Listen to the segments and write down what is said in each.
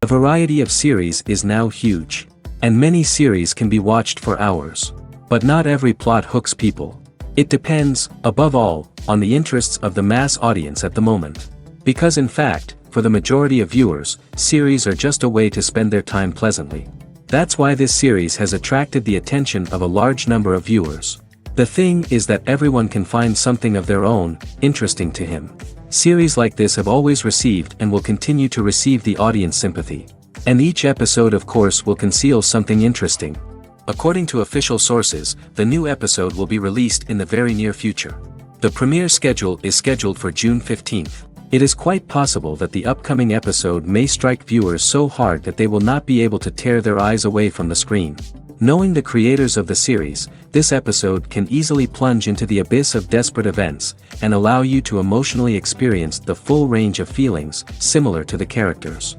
variety of series is now huge. And many series can be watched for hours. But not every plot hooks people. It depends, above all, on the interests of the mass audience at the moment. Because in fact, for the majority of viewers, series are just a way to spend their time pleasantly. That's why this series has attracted the attention of a large number of viewers. The thing is that everyone can find something of their own, interesting to him. Series like this have always received and will continue to receive the audience sympathy. And each episode of course will conceal something interesting. According to official sources, the new episode will be released in the very near future. The premiere schedule is scheduled for June 15th. It is quite possible that the upcoming episode may strike viewers so hard that they will not be able to tear their eyes away from the screen. Knowing the creators of the series, this episode can easily plunge into the abyss of desperate events, and allow you to emotionally experience the full range of feelings, similar to the characters.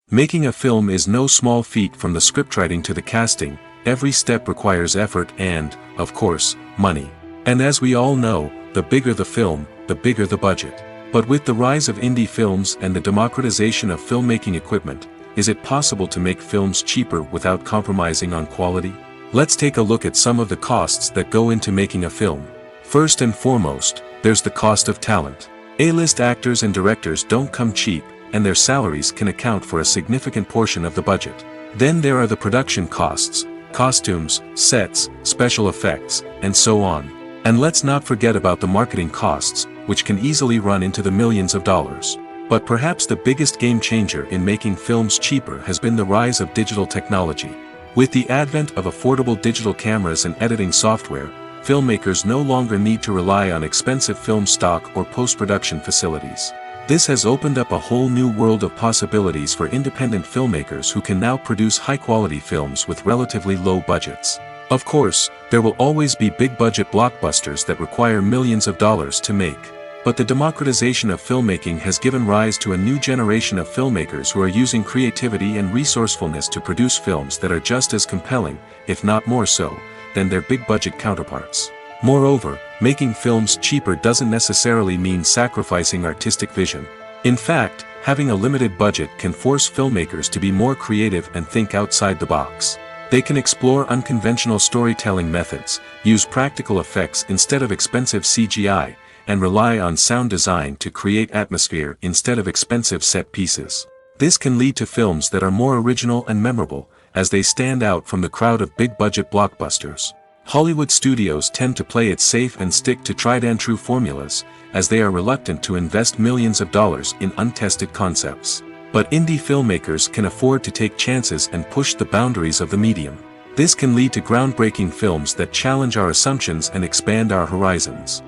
Making a film is no small feat. From the scriptwriting to the casting, every step requires effort and, of course, money. And as we all know, the bigger the film, the bigger the budget. But with the rise of indie films and the democratization of filmmaking equipment, is it possible to make films cheaper without compromising on quality? Let's take a look at some of the costs that go into making a film. First and foremost, there's the cost of talent. A-list actors and directors don't come cheap, and their salaries can account for a significant portion of the budget. Then there are the production costs, costumes, sets, special effects, and so on. And let's not forget about the marketing costs, which can easily run into the millions of dollars. But perhaps the biggest game changer in making films cheaper has been the rise of digital technology. With the advent of affordable digital cameras and editing software, filmmakers no longer need to rely on expensive film stock or post-production facilities. This has opened up a whole new world of possibilities for independent filmmakers who can now produce high-quality films with relatively low budgets. Of course, there will always be big-budget blockbusters that require millions of dollars to make. But the democratization of filmmaking has given rise to a new generation of filmmakers who are using creativity and resourcefulness to produce films that are just as compelling, if not more so, than their big-budget counterparts. Moreover, making films cheaper doesn't necessarily mean sacrificing artistic vision. In fact, having a limited budget can force filmmakers to be more creative and think outside the box. They can explore unconventional storytelling methods, use practical effects instead of expensive CGI, and rely on sound design to create atmosphere instead of expensive set pieces. This can lead to films that are more original and memorable, as they stand out from the crowd of big-budget blockbusters. Hollywood studios tend to play it safe and stick to tried-and-true formulas, as they are reluctant to invest millions of dollars in untested concepts. But indie filmmakers can afford to take chances and push the boundaries of the medium. This can lead to groundbreaking films that challenge our assumptions and expand our horizons.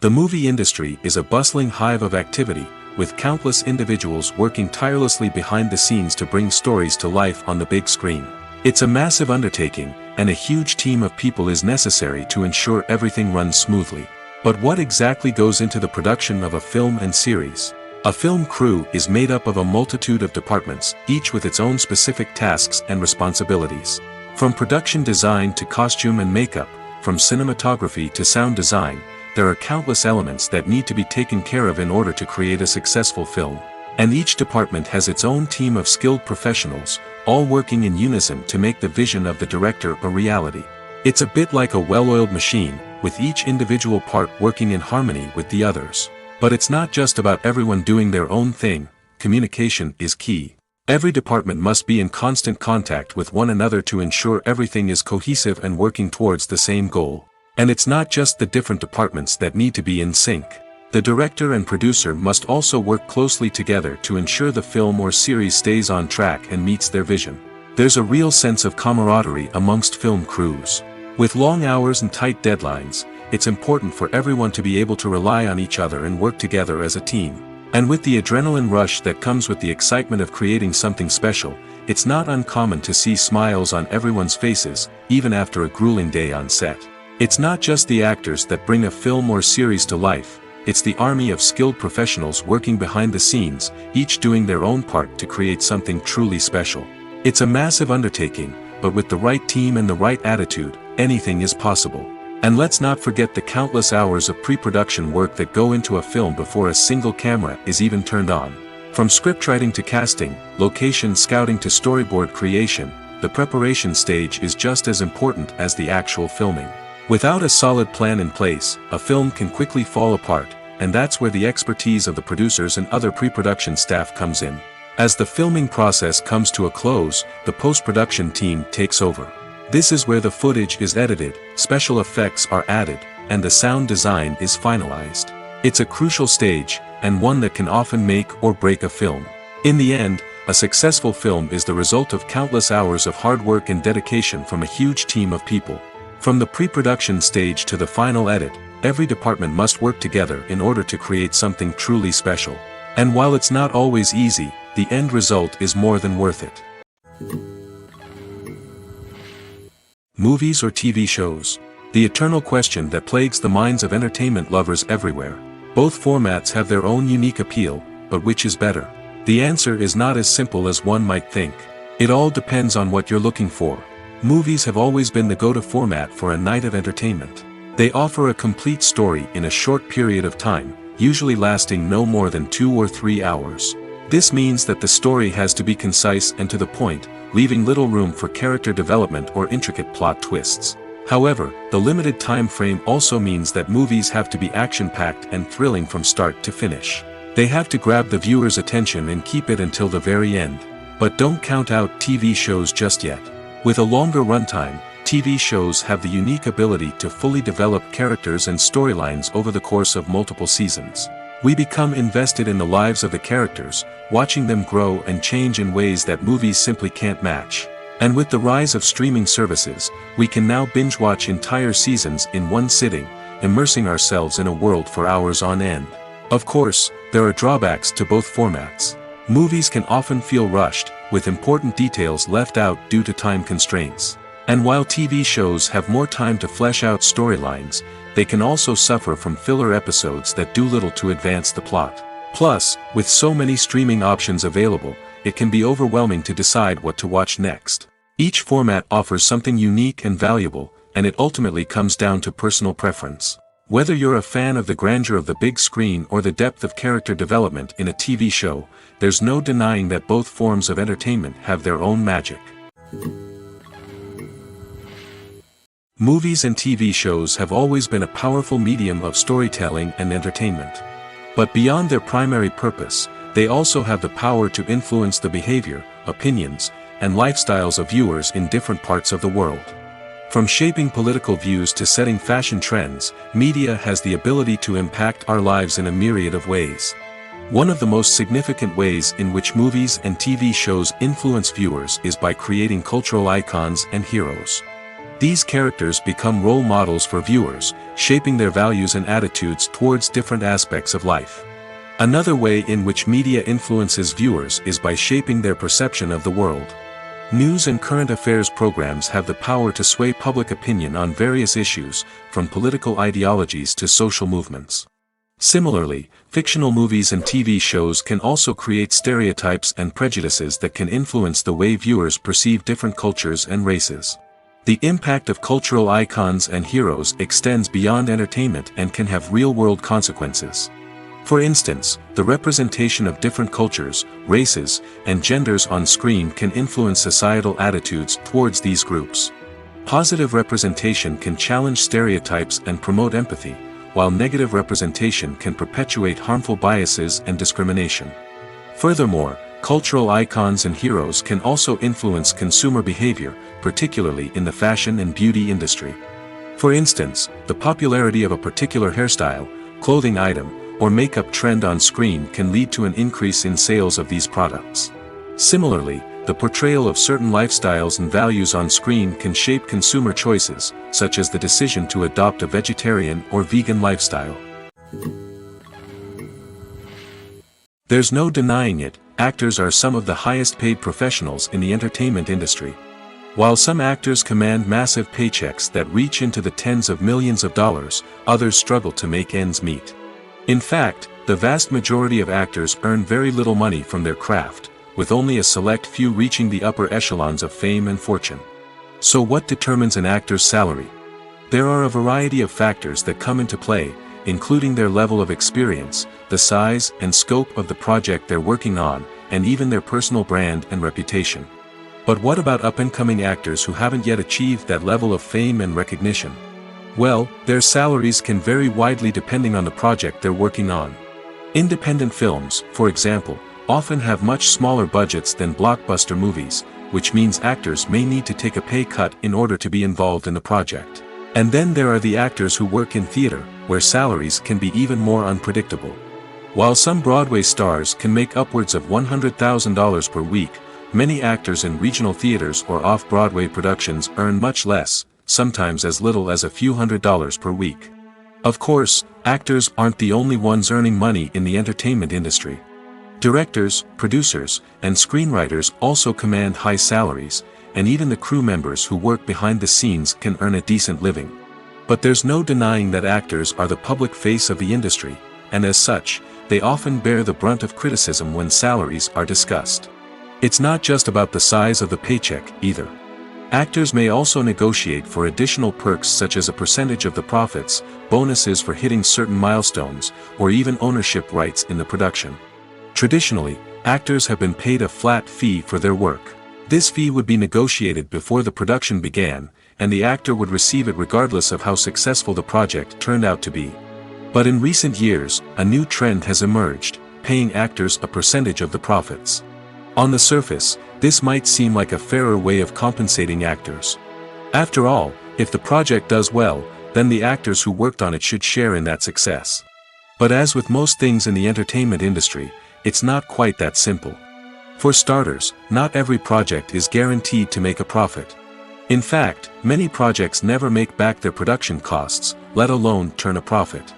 The movie industry is a bustling hive of activity, with countless individuals working tirelessly behind the scenes to bring stories to life on the big screen. It's a massive undertaking, and a huge team of people is necessary to ensure everything runs smoothly. But what exactly goes into the production of a film and series? A film crew is made up of a multitude of departments, each with its own specific tasks and responsibilities. From production design to costume and makeup, from cinematography to sound design, there are countless elements that need to be taken care of in order to create a successful film. And each department has its own team of skilled professionals, all working in unison to make the vision of the director a reality. It's a bit like a well-oiled machine, with each individual part working in harmony with the others. But it's not just about everyone doing their own thing. Communication is key. Every department must be in constant contact with one another to ensure everything is cohesive and working towards the same goal. And it's not just the different departments that need to be in sync. The director and producer must also work closely together to ensure the film or series stays on track and meets their vision. There's a real sense of camaraderie amongst film crews. With long hours and tight deadlines, it's important for everyone to be able to rely on each other and work together as a team. And with the adrenaline rush that comes with the excitement of creating something special, it's not uncommon to see smiles on everyone's faces, even after a grueling day on set. It's not just the actors that bring a film or series to life. It's the army of skilled professionals working behind the scenes, each doing their own part to create something truly special. It's a massive undertaking, but with the right team and the right attitude, anything is possible. And let's not forget the countless hours of pre-production work that go into a film before a single camera is even turned on. From scriptwriting to casting, location scouting to storyboard creation, the preparation stage is just as important as the actual filming. Without a solid plan in place, a film can quickly fall apart, and that's where the expertise of the producers and other pre-production staff comes in. As the filming process comes to a close, the post-production team takes over. This is where the footage is edited, special effects are added, and the sound design is finalized. It's a crucial stage, and one that can often make or break a film. In the end, a successful film is the result of countless hours of hard work and dedication from a huge team of people. From the pre-production stage to the final edit, every department must work together in order to create something truly special. And while it's not always easy, the end result is more than worth it. Movies or TV shows? The eternal question that plagues the minds of entertainment lovers everywhere. Both formats have their own unique appeal, but which is better? The answer is not as simple as one might think. It all depends on what you're looking for. Movies have always been the go-to format for a night of entertainment. They offer a complete story in a short period of time, usually lasting no more than 2 or 3 hours. This means that the story has to be concise and to the point, leaving little room for character development or intricate plot twists. However, the limited time frame also means that movies have to be action-packed and thrilling from start to finish. They have to grab the viewer's attention and keep it until the very end. But don't count out TV shows just yet. With a longer runtime, TV shows have the unique ability to fully develop characters and storylines over the course of multiple seasons. We become invested in the lives of the characters, watching them grow and change in ways that movies simply can't match. And with the rise of streaming services, we can now binge-watch entire seasons in one sitting, immersing ourselves in a world for hours on end. Of course, there are drawbacks to both formats. Movies can often feel rushed, with important details left out due to time constraints. And while TV shows have more time to flesh out storylines, they can also suffer from filler episodes that do little to advance the plot. Plus, with so many streaming options available, it can be overwhelming to decide what to watch next. Each format offers something unique and valuable, and it ultimately comes down to personal preference. Whether you're a fan of the grandeur of the big screen or the depth of character development in a TV show, there's no denying that both forms of entertainment have their own magic. Movies and TV shows have always been a powerful medium of storytelling and entertainment. But beyond their primary purpose, they also have the power to influence the behavior, opinions, and lifestyles of viewers in different parts of the world. From shaping political views to setting fashion trends, media has the ability to impact our lives in a myriad of ways. One of the most significant ways in which movies and TV shows influence viewers is by creating cultural icons and heroes. These characters become role models for viewers, shaping their values and attitudes towards different aspects of life. Another way in which media influences viewers is by shaping their perception of the world. News and current affairs programs have the power to sway public opinion on various issues, from political ideologies to social movements. Similarly, fictional movies and TV shows can also create stereotypes and prejudices that can influence the way viewers perceive different cultures and races. The impact of cultural icons and heroes extends beyond entertainment and can have real-world consequences. For instance, the representation of different cultures, races, and genders on screen can influence societal attitudes towards these groups. Positive representation can challenge stereotypes and promote empathy, while negative representation can perpetuate harmful biases and discrimination. Furthermore, cultural icons and heroes can also influence consumer behavior, particularly in the fashion and beauty industry. For instance, the popularity of a particular hairstyle, clothing item, or makeup trend on screen can lead to an increase in sales of these products. Similarly, the portrayal of certain lifestyles and values on screen can shape consumer choices, such as the decision to adopt a vegetarian or vegan lifestyle. There's no denying it, actors are some of the highest paid professionals in the entertainment industry. While some actors command massive paychecks that reach into the tens of millions of dollars, others struggle to make ends meet. In fact, the vast majority of actors earn very little money from their craft, with only a select few reaching the upper echelons of fame and fortune. So what determines an actor's salary? There are a variety of factors that come into play, including their level of experience, the size and scope of the project they're working on, and even their personal brand and reputation. But what about up-and-coming actors who haven't yet achieved that level of fame and recognition? Well, their salaries can vary widely depending on the project they're working on. Independent films, for example, often have much smaller budgets than blockbuster movies, which means actors may need to take a pay cut in order to be involved in the project. And then there are the actors who work in theater, where salaries can be even more unpredictable. While some Broadway stars can make upwards of $100,000 per week, many actors in regional theaters or off-Broadway productions earn much less, sometimes as little as a few $100s per week. Of course, actors aren't the only ones earning money in the entertainment industry. Directors, producers, and screenwriters also command high salaries, and even the crew members who work behind the scenes can earn a decent living. But there's no denying that actors are the public face of the industry, and as such, they often bear the brunt of criticism when salaries are discussed. It's not just about the size of the paycheck, either. Actors may also negotiate for additional perks such as a percentage of the profits, bonuses for hitting certain milestones, or even ownership rights in the production. Traditionally, actors have been paid a flat fee for their work. This fee would be negotiated before the production began, and the actor would receive it regardless of how successful the project turned out to be. But in recent years, a new trend has emerged, paying actors a percentage of the profits. On the surface, this might seem like a fairer way of compensating actors. After all, if the project does well, then the actors who worked on it should share in that success. But as with most things in the entertainment industry, it's not quite that simple. For starters, not every project is guaranteed to make a profit. In fact, many projects never make back their production costs, let alone turn a profit.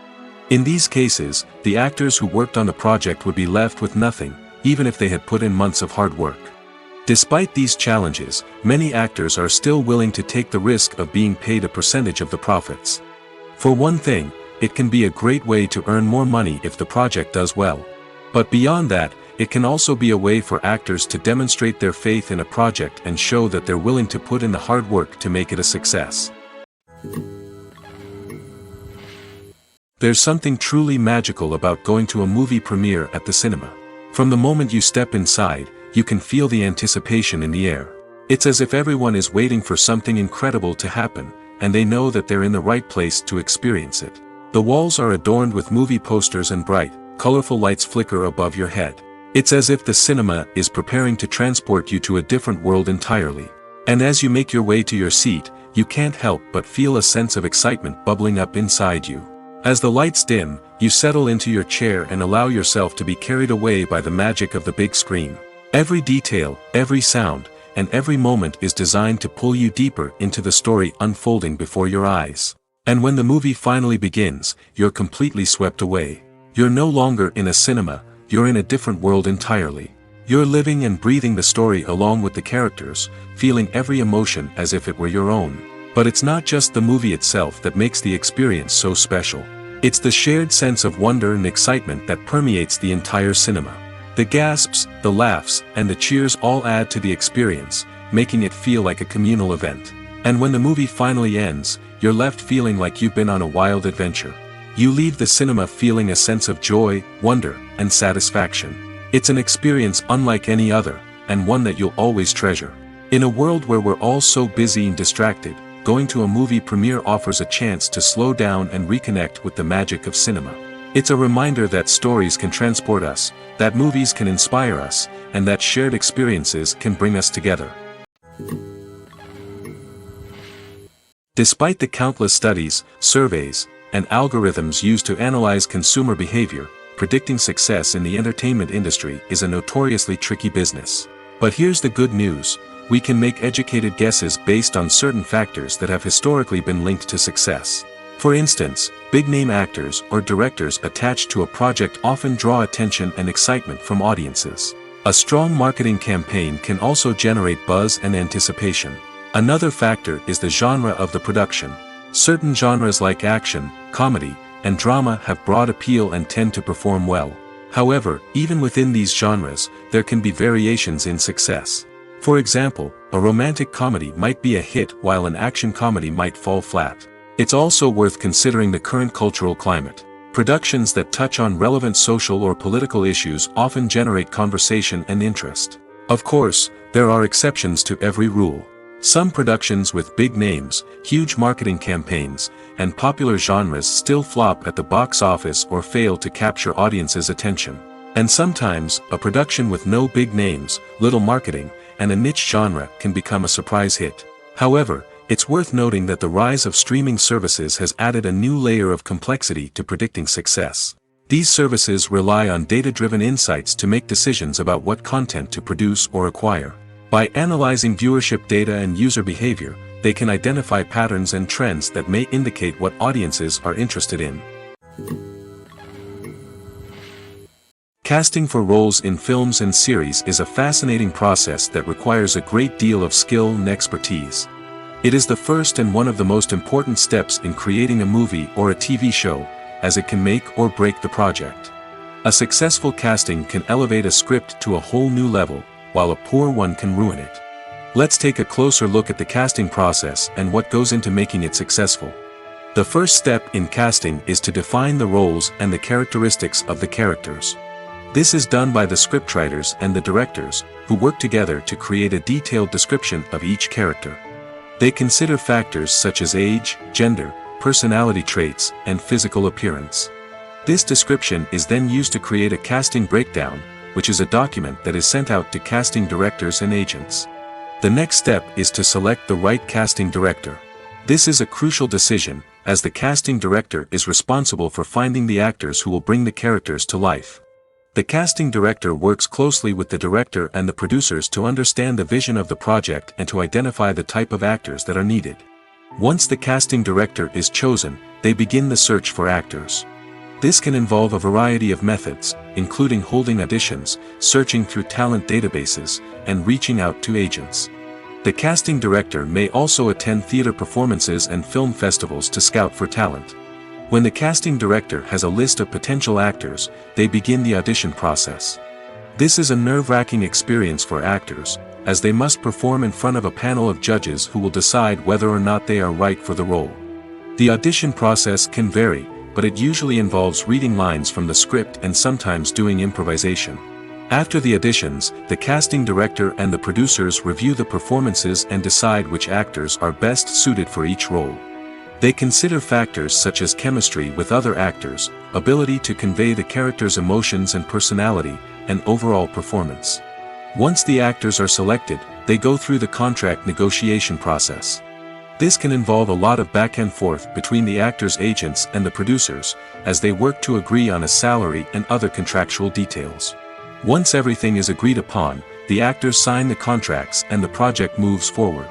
In these cases, the actors who worked on the project would be left with nothing, even if they had put in months of hard work. Despite these challenges, many actors are still willing to take the risk of being paid a percentage of the profits. For one thing, it can be a great way to earn more money if the project does well. But beyond that, it can also be a way for actors to demonstrate their faith in a project and show that they're willing to put in the hard work to make it a success. There's something truly magical about going to a movie premiere at the cinema. From the moment you step inside, you can feel the anticipation in the air. It's as if everyone is waiting for something incredible to happen, and they know that they're in the right place to experience it. The walls are adorned with movie posters and bright, colorful lights flicker above your head. It's as if the cinema is preparing to transport you to a different world entirely. And as you make your way to your seat, you can't help but feel a sense of excitement bubbling up inside you. As the lights dim, you settle into your chair and allow yourself to be carried away by the magic of the big screen. Every detail, every sound, and every moment is designed to pull you deeper into the story unfolding before your eyes. And when the movie finally begins, you're completely swept away. You're no longer in a cinema, you're in a different world entirely. You're living and breathing the story along with the characters, feeling every emotion as if it were your own. But it's not just the movie itself that makes the experience so special. It's the shared sense of wonder and excitement that permeates the entire cinema. The gasps, the laughs, and the cheers all add to the experience, making it feel like a communal event. And when the movie finally ends, you're left feeling like you've been on a wild adventure. You leave the cinema feeling a sense of joy, wonder, and satisfaction. It's an experience unlike any other, and one that you'll always treasure. In a world where we're all so busy and distracted, going to a movie premiere offers a chance to slow down and reconnect with the magic of cinema. It's a reminder that stories can transport us, that movies can inspire us, and that shared experiences can bring us together. Despite the countless studies, surveys, and algorithms used to analyze consumer behavior, predicting success in the entertainment industry is a notoriously tricky business. But here's the good news: we can make educated guesses based on certain factors that have historically been linked to success. For instance, big-name actors or directors attached to a project often draw attention and excitement from audiences. A strong marketing campaign can also generate buzz and anticipation. Another factor is the genre of the production. Certain genres like action, comedy, and drama have broad appeal and tend to perform well. However, even within these genres, there can be variations in success. For example, a romantic comedy might be a hit while an action comedy might fall flat. It's also worth considering the current cultural climate. Productions that touch on relevant social or political issues often generate conversation and interest. Of course, there are exceptions to every rule. Some productions with big names, huge marketing campaigns, and popular genres still flop at the box office or fail to capture audiences' attention. And sometimes, a production with no big names, little marketing, and a niche genre can become a surprise hit. However, it's worth noting that the rise of streaming services has added a new layer of complexity to predicting success. These services rely on data-driven insights to make decisions about what content to produce or acquire. By analyzing viewership data and user behavior, they can identify patterns and trends that may indicate what audiences are interested in. Casting for roles in films and series is a fascinating process that requires a great deal of skill and expertise. It is the first and one of the most important steps in creating a movie or a TV show, as it can make or break the project. A successful casting can elevate a script to a whole new level, while a poor one can ruin it. Let's take a closer look at the casting process and what goes into making it successful. The first step in casting is to define the roles and the characteristics of the characters. This is done by the scriptwriters and the directors, who work together to create a detailed description of each character. They consider factors such as age, gender, personality traits, and physical appearance. This description is then used to create a casting breakdown, which is a document that is sent out to casting directors and agents. The next step is to select the right casting director. This is a crucial decision, as the casting director is responsible for finding the actors who will bring the characters to life. The casting director works closely with the director and the producers to understand the vision of the project and to identify the type of actors that are needed. Once the casting director is chosen, they begin the search for actors. This can involve a variety of methods, including holding auditions, searching through talent databases, and reaching out to agents. The casting director may also attend theater performances and film festivals to scout for talent. When the casting director has a list of potential actors, they begin the audition process. This is a nerve-wracking experience for actors, as they must perform in front of a panel of judges who will decide whether or not they are right for the role. The audition process can vary, but it usually involves reading lines from the script and sometimes doing improvisation. After the auditions, the casting director and the producers review the performances and decide which actors are best suited for each role. They consider factors such as chemistry with other actors, ability to convey the character's emotions and personality, and overall performance. Once the actors are selected, they go through the contract negotiation process. This can involve a lot of back and forth between the actors' agents and the producers, as they work to agree on a salary and other contractual details. Once everything is agreed upon, the actors sign the contracts and the project moves forward.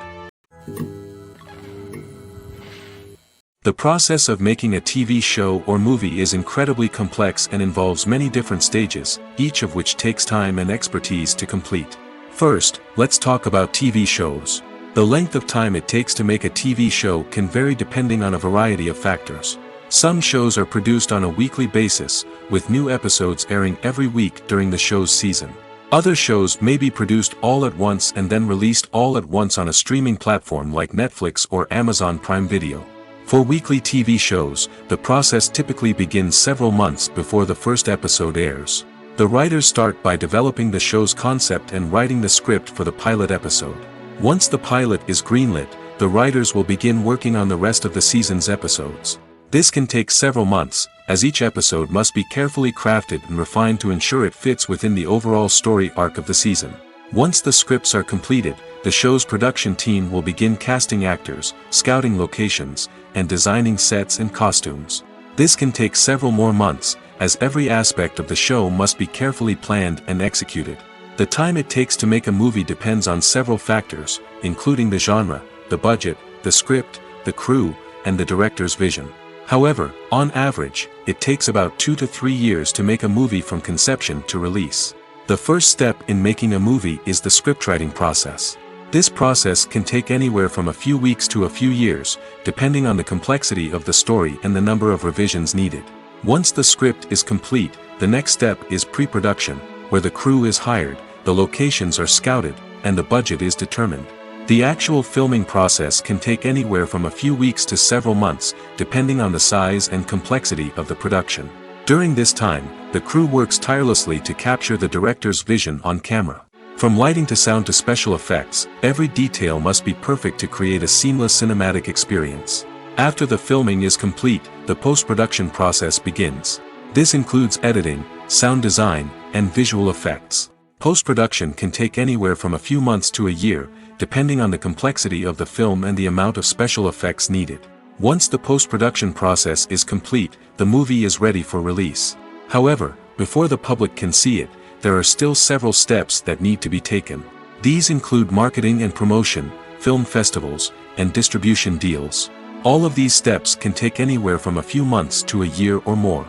The process of making a TV show or movie is incredibly complex and involves many different stages, each of which takes time and expertise to complete. First, let's talk about TV shows. The length of time it takes to make a TV show can vary depending on a variety of factors. Some shows are produced on a weekly basis, with new episodes airing every week during the show's season. Other shows may be produced all at once and then released all at once on a streaming platform like Netflix or Amazon Prime Video. For weekly TV shows, the process typically begins several months before the first episode airs. The writers start by developing the show's concept and writing the script for the pilot episode. Once the pilot is greenlit, the writers will begin working on the rest of the season's episodes. This can take several months, as each episode must be carefully crafted and refined to ensure it fits within the overall story arc of the season. Once the scripts are completed, the show's production team will begin casting actors, scouting locations, and designing sets and costumes. This can take several more months, as every aspect of the show must be carefully planned and executed. The time it takes to make a movie depends on several factors, including the genre, the budget, the script, the crew, and the director's vision. However, on average, it takes about 2 to 3 years to make a movie from conception to release. The first step in making a movie is the scriptwriting process. This process can take anywhere from a few weeks to a few years, depending on the complexity of the story and the number of revisions needed. Once the script is complete, the next step is pre-production, where the crew is hired, the locations are scouted, and the budget is determined. The actual filming process can take anywhere from a few weeks to several months, depending on the size and complexity of the production. During this time, the crew works tirelessly to capture the director's vision on camera. From lighting to sound to special effects, every detail must be perfect to create a seamless cinematic experience. After the filming is complete, the post-production process begins. This includes editing, sound design, and visual effects. Post-production can take anywhere from a few months to a year, depending on the complexity of the film and the amount of special effects needed. Once the post-production process is complete, the movie is ready for release. However, before the public can see it, there are still several steps that need to be taken. These include marketing and promotion, film festivals, and distribution deals. All of these steps can take anywhere from a few months to a year or more.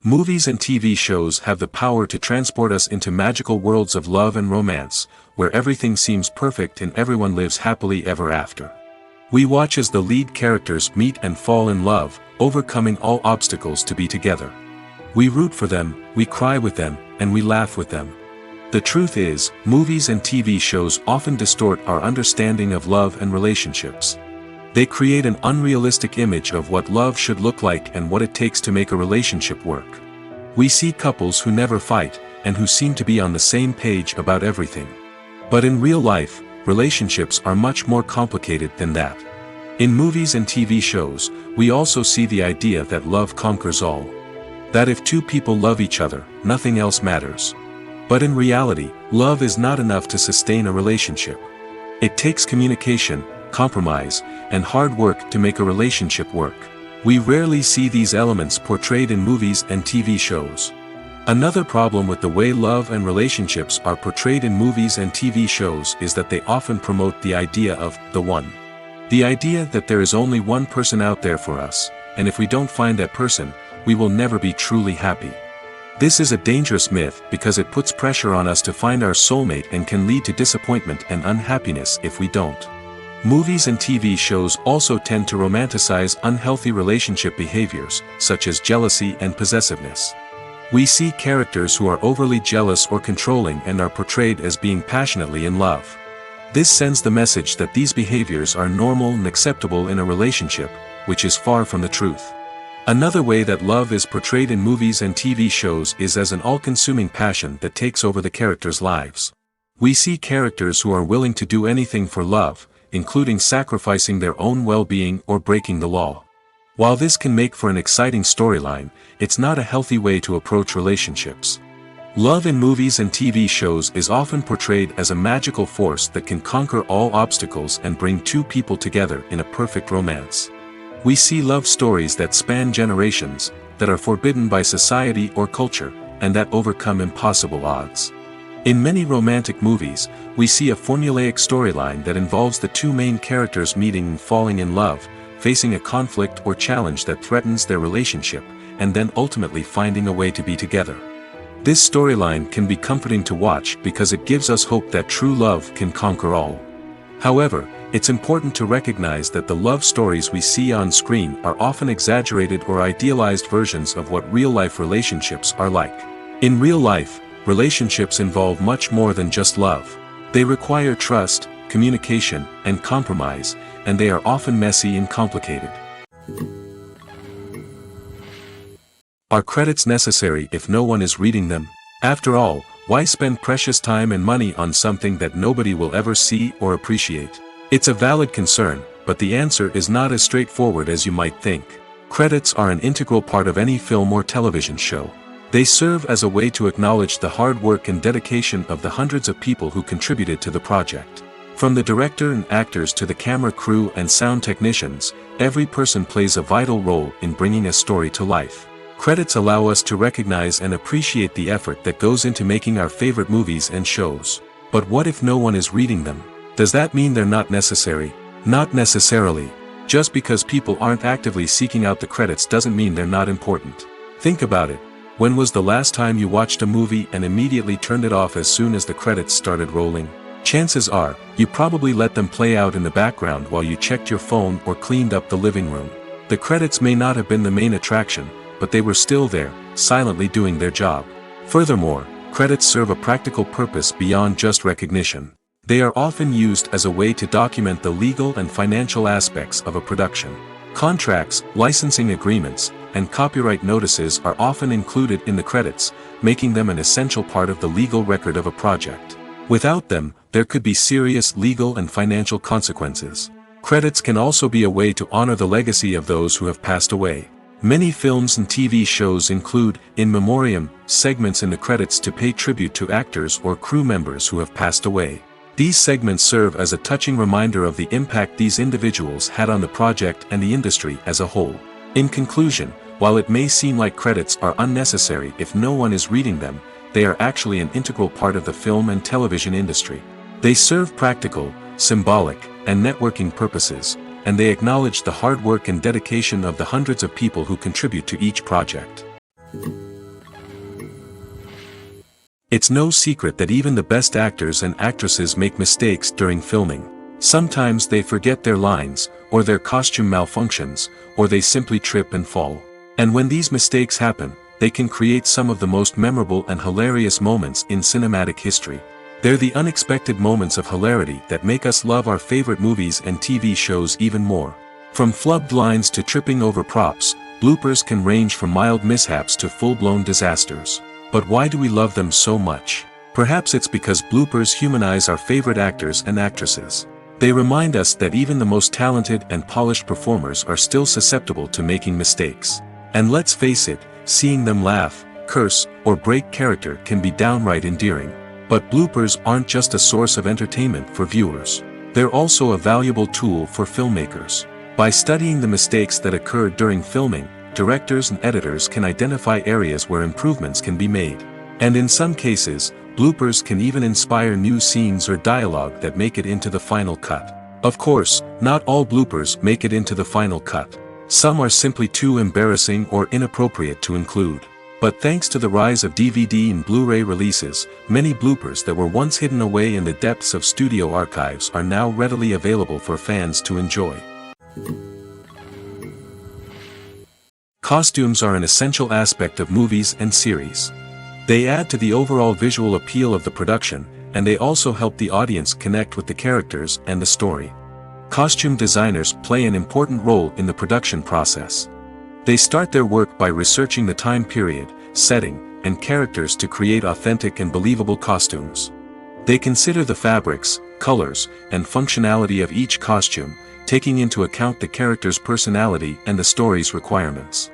Movies and TV shows have the power to transport us into magical worlds of love and romance, where everything seems perfect and everyone lives happily ever after. We watch as the lead characters meet and fall in love, overcoming all obstacles to be together. We root for them, we cry with them, and we laugh with them. The truth is, movies and TV shows often distort our understanding of love and relationships. They create an unrealistic image of what love should look like and what it takes to make a relationship work. We see couples who never fight, and who seem to be on the same page about everything. But in real life, relationships are much more complicated than that. In movies and TV shows, we also see the idea that love conquers all. That if two people love each other, nothing else matters. But in reality, love is not enough to sustain a relationship. It takes communication, compromise, and hard work to make a relationship work. We rarely see these elements portrayed in movies and TV shows. Another problem with the way love and relationships are portrayed in movies and TV shows is that they often promote the idea of the one. The idea that there is only one person out there for us, and if we don't find that person, we will never be truly happy. This is a dangerous myth because it puts pressure on us to find our soulmate and can lead to disappointment and unhappiness if we don't. Movies and TV shows also tend to romanticize unhealthy relationship behaviors, such as jealousy and possessiveness. We see characters who are overly jealous or controlling and are portrayed as being passionately in love. This sends the message that these behaviors are normal and acceptable in a relationship, which is far from the truth. Another way that love is portrayed in movies and TV shows is as an all-consuming passion that takes over the characters' lives. We see characters who are willing to do anything for love, including sacrificing their own well-being or breaking the law. While this can make for an exciting storyline, it's not a healthy way to approach relationships. Love in movies and TV shows is often portrayed as a magical force that can conquer all obstacles and bring two people together in a perfect romance. We see love stories that span generations, that are forbidden by society or culture, and that overcome impossible odds. In many romantic movies, we see a formulaic storyline that involves the two main characters meeting and falling in love, facing a conflict or challenge that threatens their relationship, and then ultimately finding a way to be together. This storyline can be comforting to watch because it gives us hope that true love can conquer all. However, it's important to recognize that the love stories we see on screen are often exaggerated or idealized versions of what real-life relationships are like. In real life, relationships involve much more than just love. They require trust, communication, and compromise, and they are often messy and complicated. Are credits necessary if no one is reading them? After all, why spend precious time and money on something that nobody will ever see or appreciate? It's a valid concern, but the answer is not as straightforward as you might think. Credits are an integral part of any film or television show. They serve as a way to acknowledge the hard work and dedication of the hundreds of people who contributed to the project. From the director and actors to the camera crew and sound technicians, every person plays a vital role in bringing a story to life. Credits allow us to recognize and appreciate the effort that goes into making our favorite movies and shows. But what if no one is reading them? Does that mean they're not necessary? Not necessarily. Just because people aren't actively seeking out the credits doesn't mean they're not important. Think about it. When was the last time you watched a movie and immediately turned it off as soon as the credits started rolling? Chances are, you probably let them play out in the background while you checked your phone or cleaned up the living room. The credits may not have been the main attraction, but they were still there, silently doing their job. Furthermore, credits serve a practical purpose beyond just recognition. They are often used as a way to document the legal and financial aspects of a production. Contracts, licensing agreements, and copyright notices are often included in the credits, making them an essential part of the legal record of a project. Without them, there could be serious legal and financial consequences. Credits can also be a way to honor the legacy of those who have passed away. Many films and TV shows include, in memoriam, segments in the credits to pay tribute to actors or crew members who have passed away. These segments serve as a touching reminder of the impact these individuals had on the project and the industry as a whole. In conclusion, while it may seem like credits are unnecessary if no one is reading them, they are actually an integral part of the film and television industry. They serve practical, symbolic, and networking purposes, and they acknowledge the hard work and dedication of the hundreds of people who contribute to each project. It's no secret that even the best actors and actresses make mistakes during filming. Sometimes they forget their lines, or their costume malfunctions, or they simply trip and fall. And when these mistakes happen, they can create some of the most memorable and hilarious moments in cinematic history. They're the unexpected moments of hilarity that make us love our favorite movies and TV shows even more. From flubbed lines to tripping over props, bloopers can range from mild mishaps to full-blown disasters. But why do we love them so much? Perhaps it's because bloopers humanize our favorite actors and actresses. They remind us that even the most talented and polished performers are still susceptible to making mistakes. And let's face it, seeing them laugh, curse, or break character can be downright endearing. But bloopers aren't just a source of entertainment for viewers. They're also a valuable tool for filmmakers. By studying the mistakes that occurred during filming, directors and editors can identify areas where improvements can be made. And in some cases, bloopers can even inspire new scenes or dialogue that make it into the final cut. Of course, not all bloopers make it into the final cut. Some are simply too embarrassing or inappropriate to include. But thanks to the rise of DVD and Blu-ray releases, many bloopers that were once hidden away in the depths of studio archives are now readily available for fans to enjoy. Costumes are an essential aspect of movies and series. They add to the overall visual appeal of the production, and they also help the audience connect with the characters and the story. Costume designers play an important role in the production process. They start their work by researching the time period, setting, and characters to create authentic and believable costumes. They consider the fabrics, colors, and functionality of each costume, taking into account the character's personality and the story's requirements.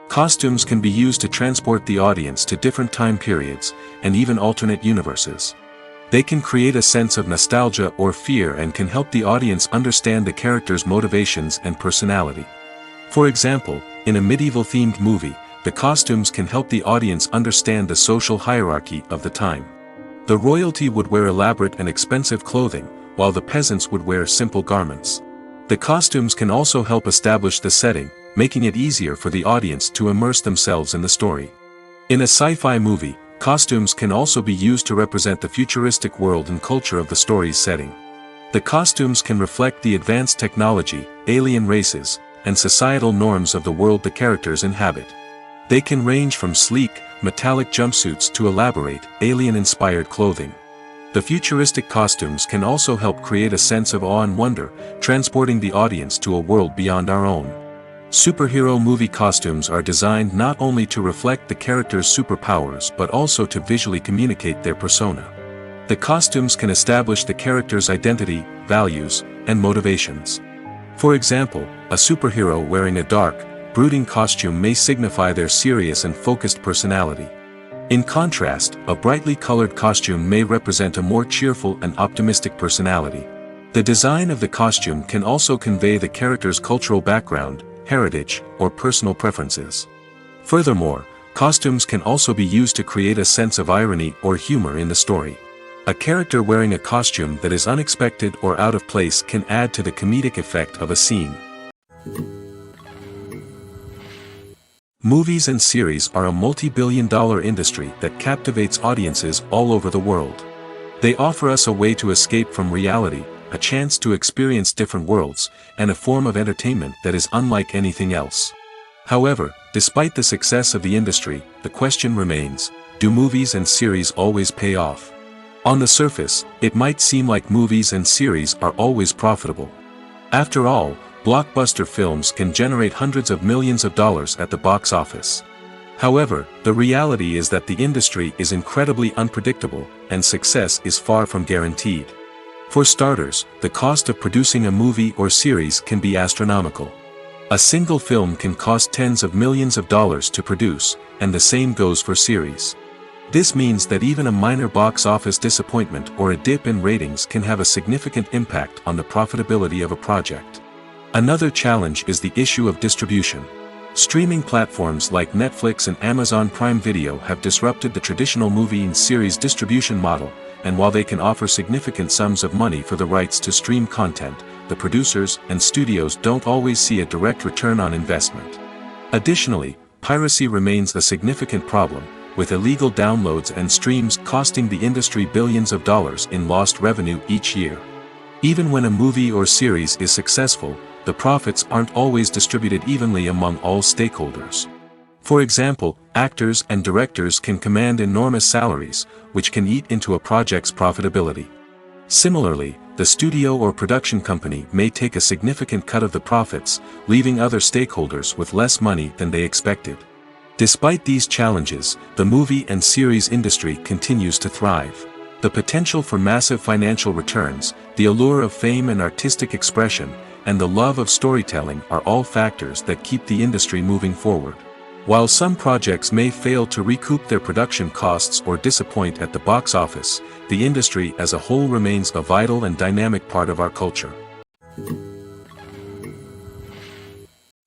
Costumes can be used to transport the audience to different time periods, and even alternate universes. They can create a sense of nostalgia or fear and can help the audience understand the character's motivations and personality. For example, in a medieval-themed movie, the costumes can help the audience understand the social hierarchy of the time. The royalty would wear elaborate and expensive clothing, while the peasants would wear simple garments. The costumes can also help establish the setting, making it easier for the audience to immerse themselves in the story. In a sci-fi movie, costumes can also be used to represent the futuristic world and culture of the story's setting. The costumes can reflect the advanced technology, alien races, and societal norms of the world the characters inhabit. They can range from sleek, metallic jumpsuits to elaborate, alien-inspired clothing. The futuristic costumes can also help create a sense of awe and wonder, transporting the audience to a world beyond our own. Superhero movie costumes are designed not only to reflect the character's superpowers but also to visually communicate their persona. The costumes can establish the character's identity, values, and motivations. For example, a superhero wearing a dark, brooding costume may signify their serious and focused personality. In contrast, a brightly colored costume may represent a more cheerful and optimistic personality. The design of the costume can also convey the character's cultural background, heritage, or personal preferences. Furthermore, costumes can also be used to create a sense of irony or humor in the story. A character wearing a costume that is unexpected or out of place can add to the comedic effect of a scene. Movies and series are a multi-billion-dollar industry that captivates audiences all over the world. They offer us a way to escape from reality, a chance to experience different worlds, and a form of entertainment that is unlike anything else. However, despite the success of the industry, the question remains, do movies and series always pay off? On the surface, it might seem like movies and series are always profitable. After all, blockbuster films can generate hundreds of millions of dollars at the box office. However, the reality is that the industry is incredibly unpredictable, and success is far from guaranteed. For starters, the cost of producing a movie or series can be astronomical. A single film can cost tens of millions of dollars to produce, and the same goes for series. This means that even a minor box office disappointment or a dip in ratings can have a significant impact on the profitability of a project. Another challenge is the issue of distribution. Streaming platforms like Netflix and Amazon Prime Video have disrupted the traditional movie and series distribution model, and while they can offer significant sums of money for the rights to stream content, the producers and studios don't always see a direct return on investment. Additionally, piracy remains a significant problem, with illegal downloads and streams costing the industry billions of dollars in lost revenue each year. Even when a movie or series is successful, the profits aren't always distributed evenly among all stakeholders. For example, actors and directors can command enormous salaries, which can eat into a project's profitability. Similarly, the studio or production company may take a significant cut of the profits, leaving other stakeholders with less money than they expected. Despite these challenges, the movie and series industry continues to thrive. The potential for massive financial returns, the allure of fame and artistic expression, and the love of storytelling are all factors that keep the industry moving forward. While some projects may fail to recoup their production costs or disappoint at the box office, the industry as a whole remains a vital and dynamic part of our culture.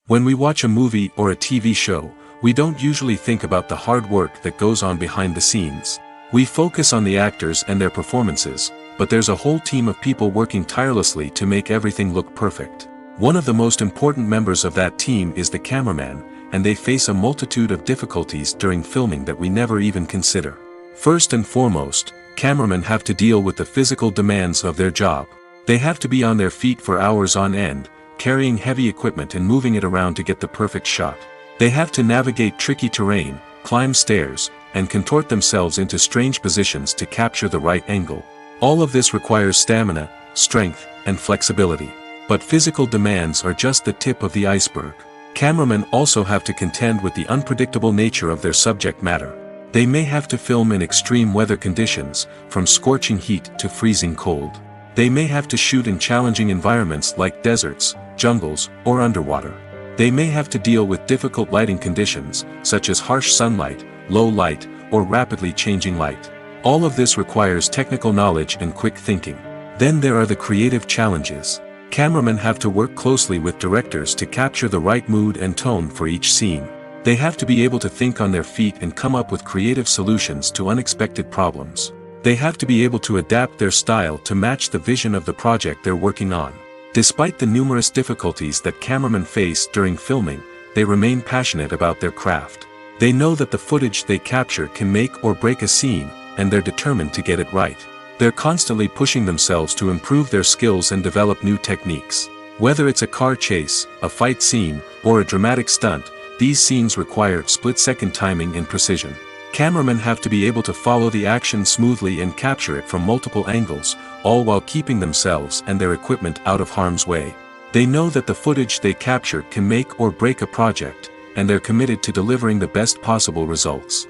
When we watch a movie or a TV show, we don't usually think about the hard work that goes on behind the scenes. We focus on the actors and their performances, but there's a whole team of people working tirelessly to make everything look perfect. One of the most important members of that team is the cameraman, and they face a multitude of difficulties during filming that we never even consider. First and foremost, cameramen have to deal with the physical demands of their job. They have to be on their feet for hours on end, carrying heavy equipment and moving it around to get the perfect shot. They have to navigate tricky terrain, climb stairs, and contort themselves into strange positions to capture the right angle. All of this requires stamina, strength, and flexibility. But physical demands are just the tip of the iceberg. Cameramen also have to contend with the unpredictable nature of their subject matter. They may have to film in extreme weather conditions, from scorching heat to freezing cold. They may have to shoot in challenging environments like deserts, jungles, or underwater. They may have to deal with difficult lighting conditions, such as harsh sunlight, low light, or rapidly changing light. All of this requires technical knowledge and quick thinking. Then there are the creative challenges. Cameramen have to work closely with directors to capture the right mood and tone for each scene. They have to be able to think on their feet and come up with creative solutions to unexpected problems. They have to be able to adapt their style to match the vision of the project they're working on. Despite the numerous difficulties that cameramen face during filming, they remain passionate about their craft. They know that the footage they capture can make or break a scene, and they're determined to get it right. They're constantly pushing themselves to improve their skills and develop new techniques. Whether it's a car chase, a fight scene, or a dramatic stunt, these scenes require split-second timing and precision. Cameramen have to be able to follow the action smoothly and capture it from multiple angles, all while keeping themselves and their equipment out of harm's way. They know that the footage they capture can make or break a project, and they're committed to delivering the best possible results.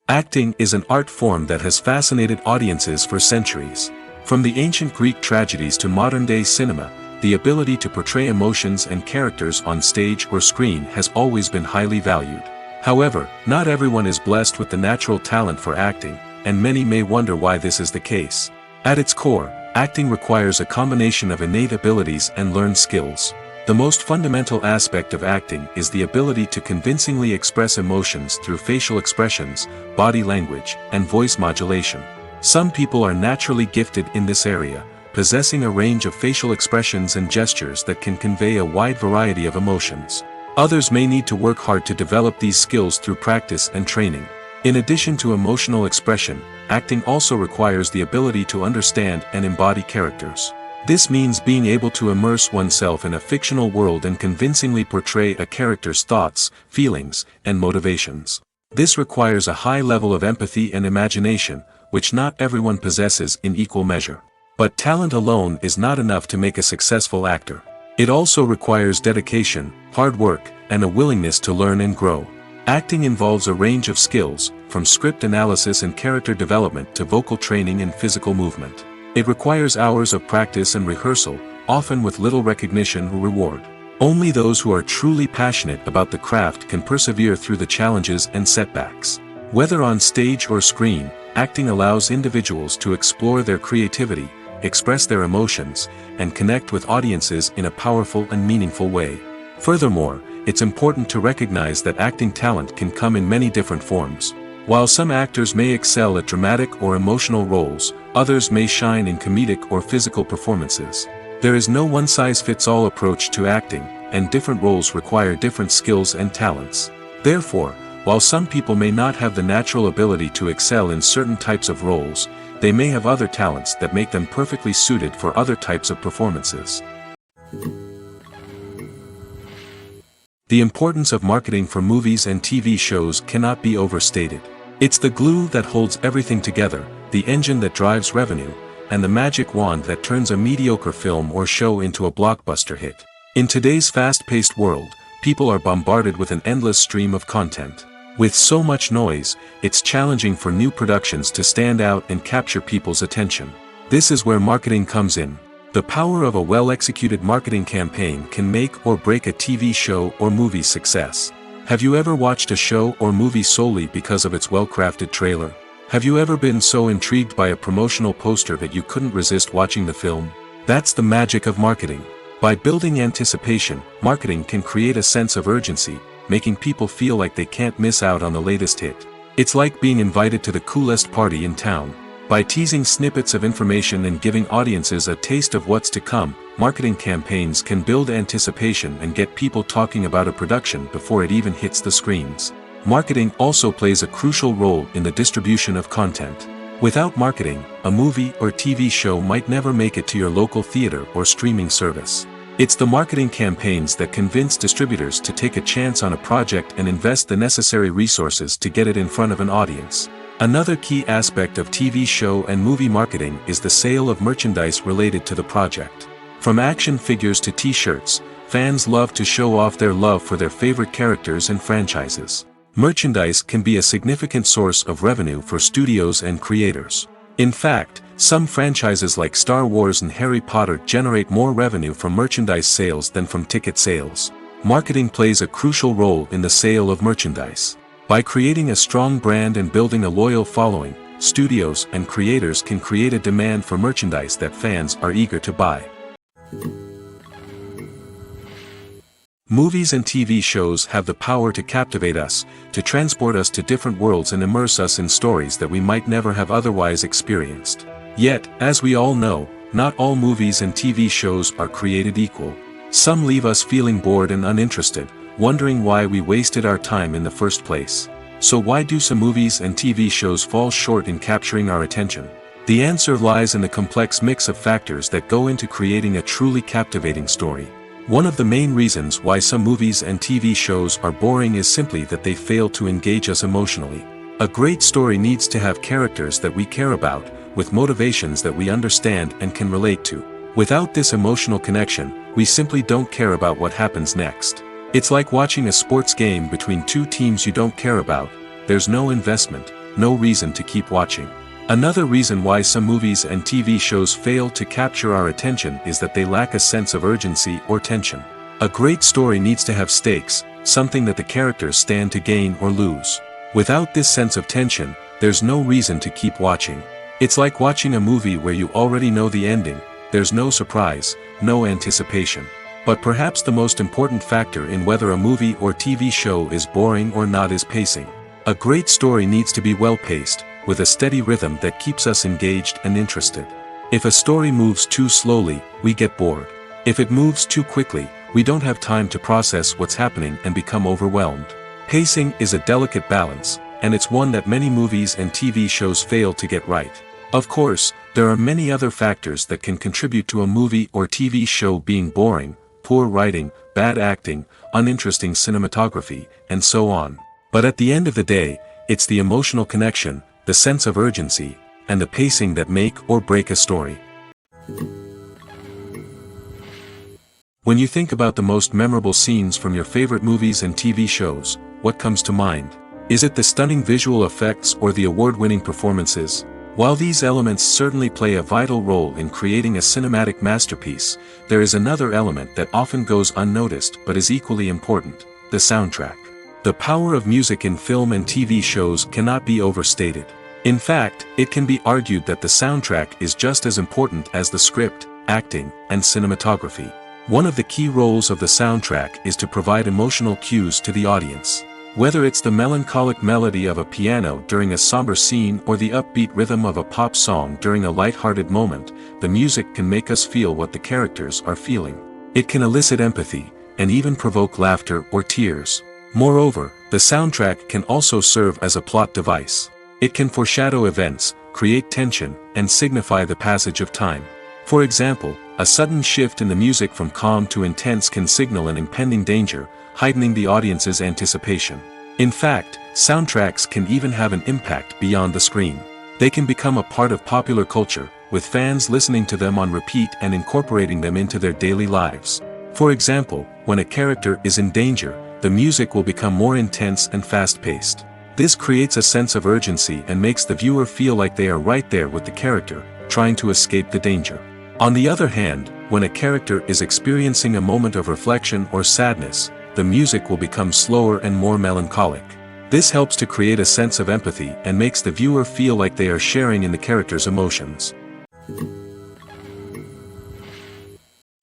Acting is an art form that has fascinated audiences for centuries. From the ancient Greek tragedies to modern-day cinema, the ability to portray emotions and characters on stage or screen has always been highly valued. However, not everyone is blessed with the natural talent for acting, and many may wonder why this is the case. At its core, acting requires a combination of innate abilities and learned skills. The most fundamental aspect of acting is the ability to convincingly express emotions through facial expressions, body language, and voice modulation. Some people are naturally gifted in this area, possessing a range of facial expressions and gestures that can convey a wide variety of emotions. Others may need to work hard to develop these skills through practice and training. In addition to emotional expression, acting also requires the ability to understand and embody characters. This means being able to immerse oneself in a fictional world and convincingly portray a character's thoughts, feelings, and motivations. This requires a high level of empathy and imagination, which not everyone possesses in equal measure. But talent alone is not enough to make a successful actor. It also requires dedication, hard work, and a willingness to learn and grow. Acting involves a range of skills, from script analysis and character development to vocal training and physical movement. It requires hours of practice and rehearsal, often with little recognition or reward. Only those who are truly passionate about the craft can persevere through the challenges and setbacks. Whether on stage or screen, acting allows individuals to explore their creativity, express their emotions, and connect with audiences in a powerful and meaningful way. Furthermore, it's important to recognize that acting talent can come in many different forms. While some actors may excel at dramatic or emotional roles, others may shine in comedic or physical performances. There is no one-size-fits-all approach to acting, and different roles require different skills and talents. Therefore, while some people may not have the natural ability to excel in certain types of roles, they may have other talents that make them perfectly suited for other types of performances. The importance of marketing for movies and TV shows cannot be overstated. It's the glue that holds everything together, the engine that drives revenue, and the magic wand that turns a mediocre film or show into a blockbuster hit. In today's fast-paced world, people are bombarded with an endless stream of content. With so much noise, it's challenging for new productions to stand out and capture people's attention. This is where marketing comes in. The power of a well-executed marketing campaign can make or break a TV show or movie's success. Have you ever watched a show or movie solely because of its well-crafted trailer? Have you ever been so intrigued by a promotional poster that you couldn't resist watching the film? That's the magic of marketing. By building anticipation, marketing can create a sense of urgency, making people feel like they can't miss out on the latest hit. It's like being invited to the coolest party in town. By teasing snippets of information and giving audiences a taste of what's to come, marketing campaigns can build anticipation and get people talking about a production before it even hits the screens. Marketing also plays a crucial role in the distribution of content. Without marketing, a movie or TV show might never make it to your local theater or streaming service. It's the marketing campaigns that convince distributors to take a chance on a project and invest the necessary resources to get it in front of an audience. Another key aspect of TV show and movie marketing is the sale of merchandise related to the project. From action figures to t-shirts, fans love to show off their love for their favorite characters and franchises. Merchandise can be a significant source of revenue for studios and creators. In fact, some franchises like Star Wars and Harry Potter generate more revenue from merchandise sales than from ticket sales. Marketing plays a crucial role in the sale of merchandise. By creating a strong brand and building a loyal following, studios and creators can create a demand for merchandise that fans are eager to buy. Movies and TV shows have the power to captivate us, to transport us to different worlds and immerse us in stories that we might never have otherwise experienced. Yet, as we all know, not all movies and TV shows are created equal. Some leave us feeling bored and uninterested, wondering why we wasted our time in the first place. So why do some movies and TV shows fall short in capturing our attention? The answer lies in the complex mix of factors that go into creating a truly captivating story. One of the main reasons why some movies and TV shows are boring is simply that they fail to engage us emotionally. A great story needs to have characters that we care about, with motivations that we understand and can relate to. Without this emotional connection, we simply don't care about what happens next. It's like watching a sports game between two teams you don't care about. There's no investment, no reason to keep watching. Another reason why some movies and TV shows fail to capture our attention is that they lack a sense of urgency or tension. A great story needs to have stakes, something that the characters stand to gain or lose. Without this sense of tension, there's no reason to keep watching. It's like watching a movie where you already know the ending. There's no surprise, no anticipation. But perhaps the most important factor in whether a movie or TV show is boring or not is pacing. A great story needs to be well-paced, with a steady rhythm that keeps us engaged and interested. If a story moves too slowly, we get bored. If it moves too quickly, we don't have time to process what's happening and become overwhelmed. Pacing is a delicate balance, and it's one that many movies and TV shows fail to get right. Of course, There are many other factors that can contribute to a movie or TV show being boring: poor writing, bad acting, uninteresting cinematography, and so on. But at the end of the day, it's the emotional connection, the sense of urgency, and the pacing that make or break a story. When you think about the most memorable scenes from your favorite movies and TV shows, what comes to mind? Is it the stunning visual effects or the award-winning performances? While these elements certainly play a vital role in creating a cinematic masterpiece, there is another element that often goes unnoticed but is equally important: the soundtrack. The power of music in film and TV shows cannot be overstated. In fact, it can be argued that the soundtrack is just as important as the script, acting, and cinematography. One of the key roles of the soundtrack is to provide emotional cues to the audience. Whether it's the melancholic melody of a piano during a somber scene or the upbeat rhythm of a pop song during a light-hearted moment, the music can make us feel what the characters are feeling. It can elicit empathy, and even provoke laughter or tears. Moreover, the soundtrack can also serve as a plot device. It can foreshadow events, create tension, and signify the passage of time. For example, a sudden shift in the music from calm to intense can signal an impending danger, heightening the audience's anticipation. In fact, soundtracks can even have an impact beyond the screen. They can become a part of popular culture, with fans listening to them on repeat and incorporating them into their daily lives. For example, when a character is in danger, the music will become more intense and fast-paced. This creates a sense of urgency and makes the viewer feel like they are right there with the character, trying to escape the danger. On the other hand, when a character is experiencing a moment of reflection or sadness, the music will become slower and more melancholic. This helps to create a sense of empathy and makes the viewer feel like they are sharing in the character's emotions.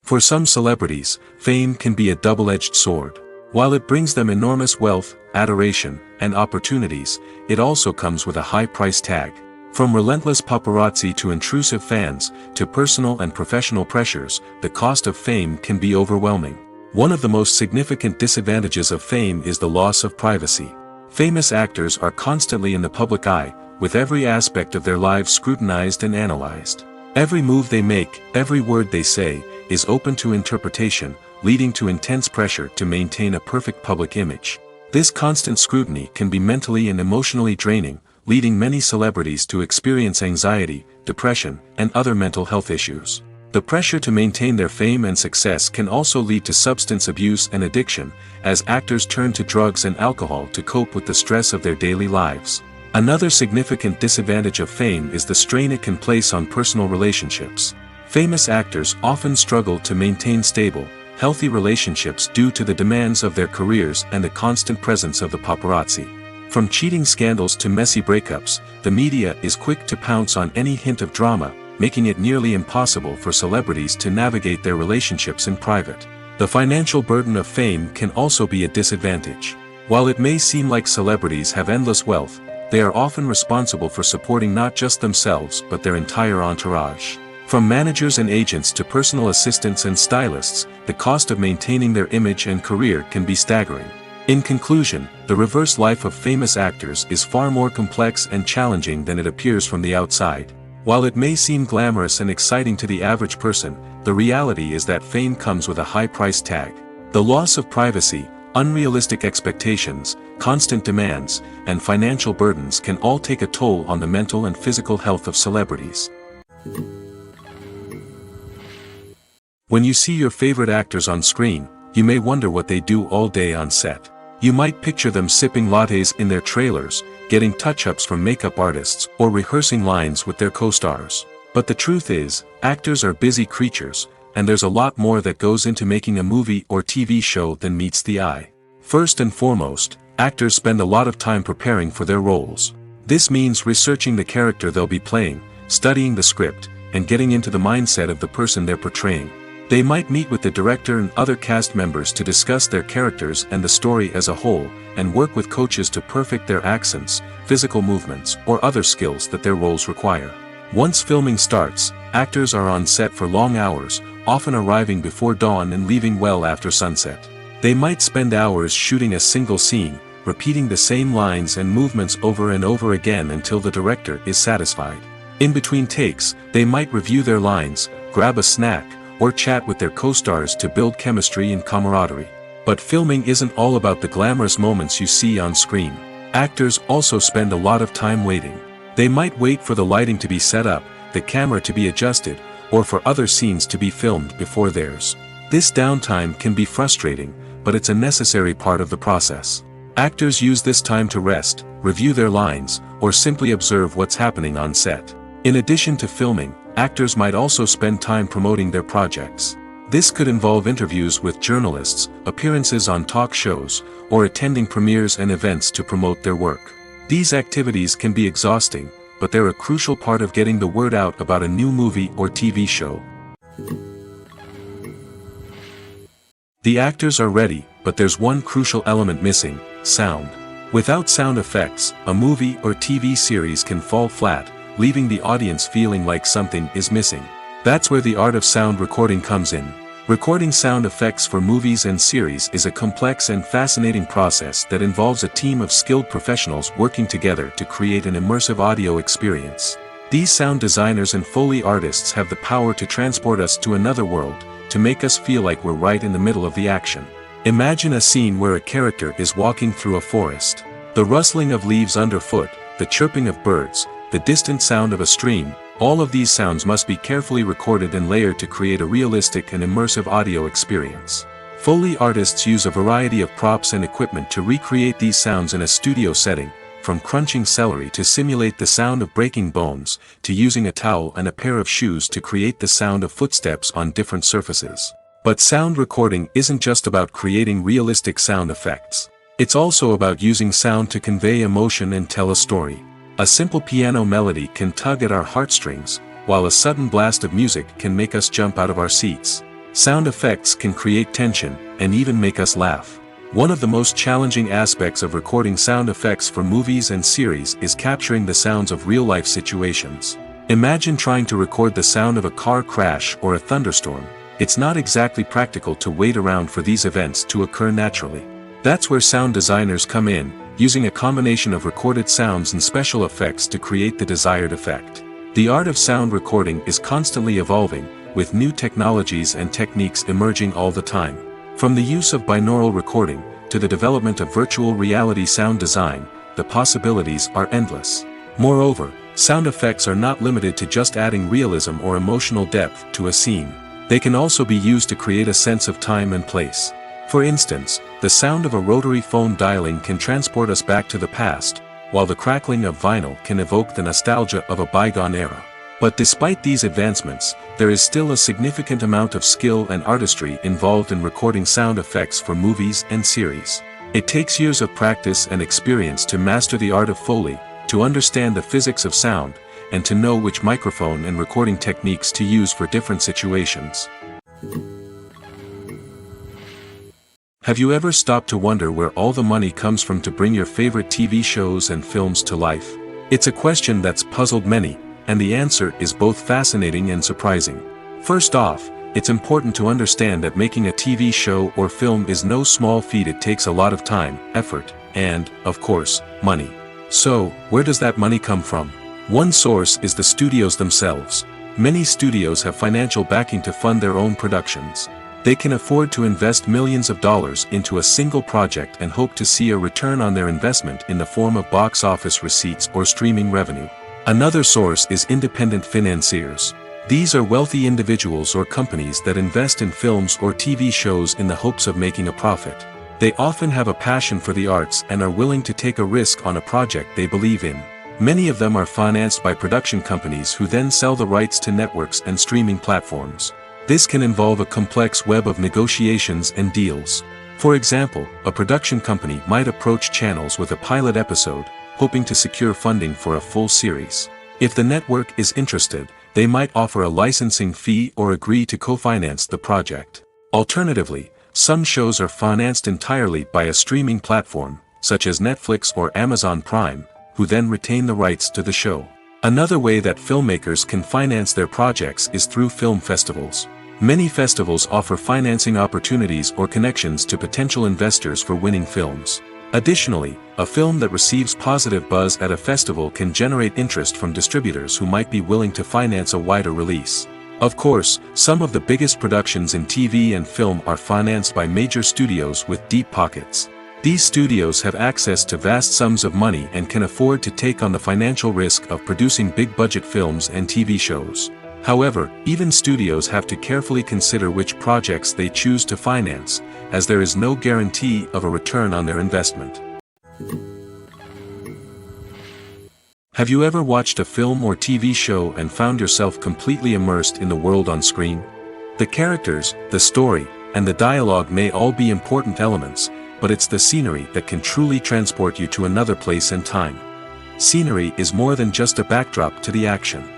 For some celebrities, fame can be a double-edged sword. While it brings them enormous wealth, adoration, and opportunities, it also comes with a high price tag. From relentless paparazzi to intrusive fans, to personal and professional pressures, the cost of fame can be overwhelming. One of the most significant disadvantages of fame is the loss of privacy. Famous actors are constantly in the public eye, with every aspect of their lives scrutinized and analyzed. Every move they make, every word they say, is open to interpretation, leading to intense pressure to maintain a perfect public image. This constant scrutiny can be mentally and emotionally draining, leading many celebrities to experience anxiety, depression, and other mental health issues. The pressure to maintain their fame and success can also lead to substance abuse and addiction, as actors turn to drugs and alcohol to cope with the stress of their daily lives. Another significant disadvantage of fame is the strain it can place on personal relationships. Famous actors often struggle to maintain stable, healthy relationships due to the demands of their careers and the constant presence of the paparazzi. From cheating scandals to messy breakups, the media is quick to pounce on any hint of drama, making it nearly impossible for celebrities to navigate their relationships in private. The financial burden of fame can also be a disadvantage. While it may seem like celebrities have endless wealth, they are often responsible for supporting not just themselves but their entire entourage. From managers and agents to personal assistants and stylists, the cost of maintaining their image and career can be staggering. In conclusion, the reverse life of famous actors is far more complex and challenging than it appears from the outside. While it may seem glamorous and exciting to the average person, the reality is that fame comes with a high price tag. The loss of privacy, unrealistic expectations, constant demands, and financial burdens can all take a toll on the mental and physical health of celebrities. When you see your favorite actors on screen, you may wonder what they do all day on set. You might picture them sipping lattes in their trailers, getting touch-ups from makeup artists, or rehearsing lines with their co-stars. But the truth is, actors are busy creatures, and there's a lot more that goes into making a movie or TV show than meets the eye. First and foremost, actors spend a lot of time preparing for their roles. This means researching the character they'll be playing, studying the script, and getting into the mindset of the person they're portraying. They might meet with the director and other cast members to discuss their characters and the story as a whole, and work with coaches to perfect their accents, physical movements, or other skills that their roles require. Once filming starts, actors are on set for long hours, often arriving before dawn and leaving well after sunset. They might spend hours shooting a single scene, repeating the same lines and movements over and over again until the director is satisfied. In between takes, they might review their lines, grab a snack, or chat with their co-stars to build chemistry and camaraderie. But filming isn't all about the glamorous moments you see on screen. Actors also spend a lot of time waiting. They might wait for the lighting to be set up, the camera to be adjusted, or for other scenes to be filmed before theirs. This downtime can be frustrating, but it's a necessary part of the process. Actors use this time to rest, review their lines, or simply observe what's happening on set. In addition to filming, actors might also spend time promoting their projects. This could involve interviews with journalists, appearances on talk shows, or attending premieres and events to promote their work. These activities can be exhausting, but they're a crucial part of getting the word out about a new movie or TV show. The actors are ready, but there's one crucial element missing: sound. Without sound effects, a movie or TV series can fall flat, leaving the audience feeling like something is missing. That's where the art of sound recording comes in. Recording sound effects for movies and series is a complex and fascinating process that involves a team of skilled professionals working together to create an immersive audio experience. These sound designers and Foley artists have the power to transport us to another world, to make us feel like we're right in the middle of the action. Imagine a scene where a character is walking through a forest. The rustling of leaves underfoot, the chirping of birds, the distant sound of a stream, all of these sounds must be carefully recorded and layered to create a realistic and immersive audio experience. Foley artists use a variety of props and equipment to recreate these sounds in a studio setting, from crunching celery to simulate the sound of breaking bones, to using a towel and a pair of shoes to create the sound of footsteps on different surfaces. But sound recording isn't just about creating realistic sound effects. It's also about using sound to convey emotion and tell a story. A simple piano melody can tug at our heartstrings, while a sudden blast of music can make us jump out of our seats. Sound effects can create tension, and even make us laugh. One of the most challenging aspects of recording sound effects for movies and series is capturing the sounds of real-life situations. Imagine trying to record the sound of a car crash or a thunderstorm. It's not exactly practical to wait around for these events to occur naturally. That's where sound designers come in, using a combination of recorded sounds and special effects to create the desired effect. The art of sound recording is constantly evolving, with new technologies and techniques emerging all the time. From the use of binaural recording, to the development of virtual reality sound design, the possibilities are endless. Moreover, sound effects are not limited to just adding realism or emotional depth to a scene. They can also be used to create a sense of time and place. For instance, the sound of a rotary phone dialing can transport us back to the past, while the crackling of vinyl can evoke the nostalgia of a bygone era. But despite these advancements, there is still a significant amount of skill and artistry involved in recording sound effects for movies and series. It takes years of practice and experience to master the art of Foley, to understand the physics of sound, and to know which microphone and recording techniques to use for different situations. Have you ever stopped to wonder where all the money comes from to bring your favorite TV shows and films to life? It's a question that's puzzled many, and the answer is both fascinating and surprising. First off, it's important to understand that making a TV show or film is no small feat. It takes a lot of time, effort, and, of course, money. So, where does that money come from? One source is the studios themselves. Many studios have financial backing to fund their own productions. They can afford to invest millions of dollars into a single project and hope to see a return on their investment in the form of box office receipts or streaming revenue. Another source is independent financiers. These are wealthy individuals or companies that invest in films or TV shows in the hopes of making a profit. They often have a passion for the arts and are willing to take a risk on a project they believe in. Many of them are financed by production companies who then sell the rights to networks and streaming platforms. This can involve a complex web of negotiations and deals. For example, a production company might approach channels with a pilot episode, hoping to secure funding for a full series. If the network is interested, they might offer a licensing fee or agree to co-finance the project. Alternatively, some shows are financed entirely by a streaming platform, such as Netflix or Amazon Prime, who then retain the rights to the show. Another way that filmmakers can finance their projects is through film festivals. Many festivals offer financing opportunities or connections to potential investors for winning films. Additionally, a film that receives positive buzz at a festival can generate interest from distributors who might be willing to finance a wider release. Of course, some of the biggest productions in TV and film are financed by major studios with deep pockets. These studios have access to vast sums of money and can afford to take on the financial risk of producing big-budget films and TV shows. However, even studios have to carefully consider which projects they choose to finance, as there is no guarantee of a return on their investment. Have you ever watched a film or TV show and found yourself completely immersed in the world on screen? The characters, the story, and the dialogue may all be important elements, but it's the scenery that can truly transport you to another place and time. Scenery is more than just a backdrop to the action.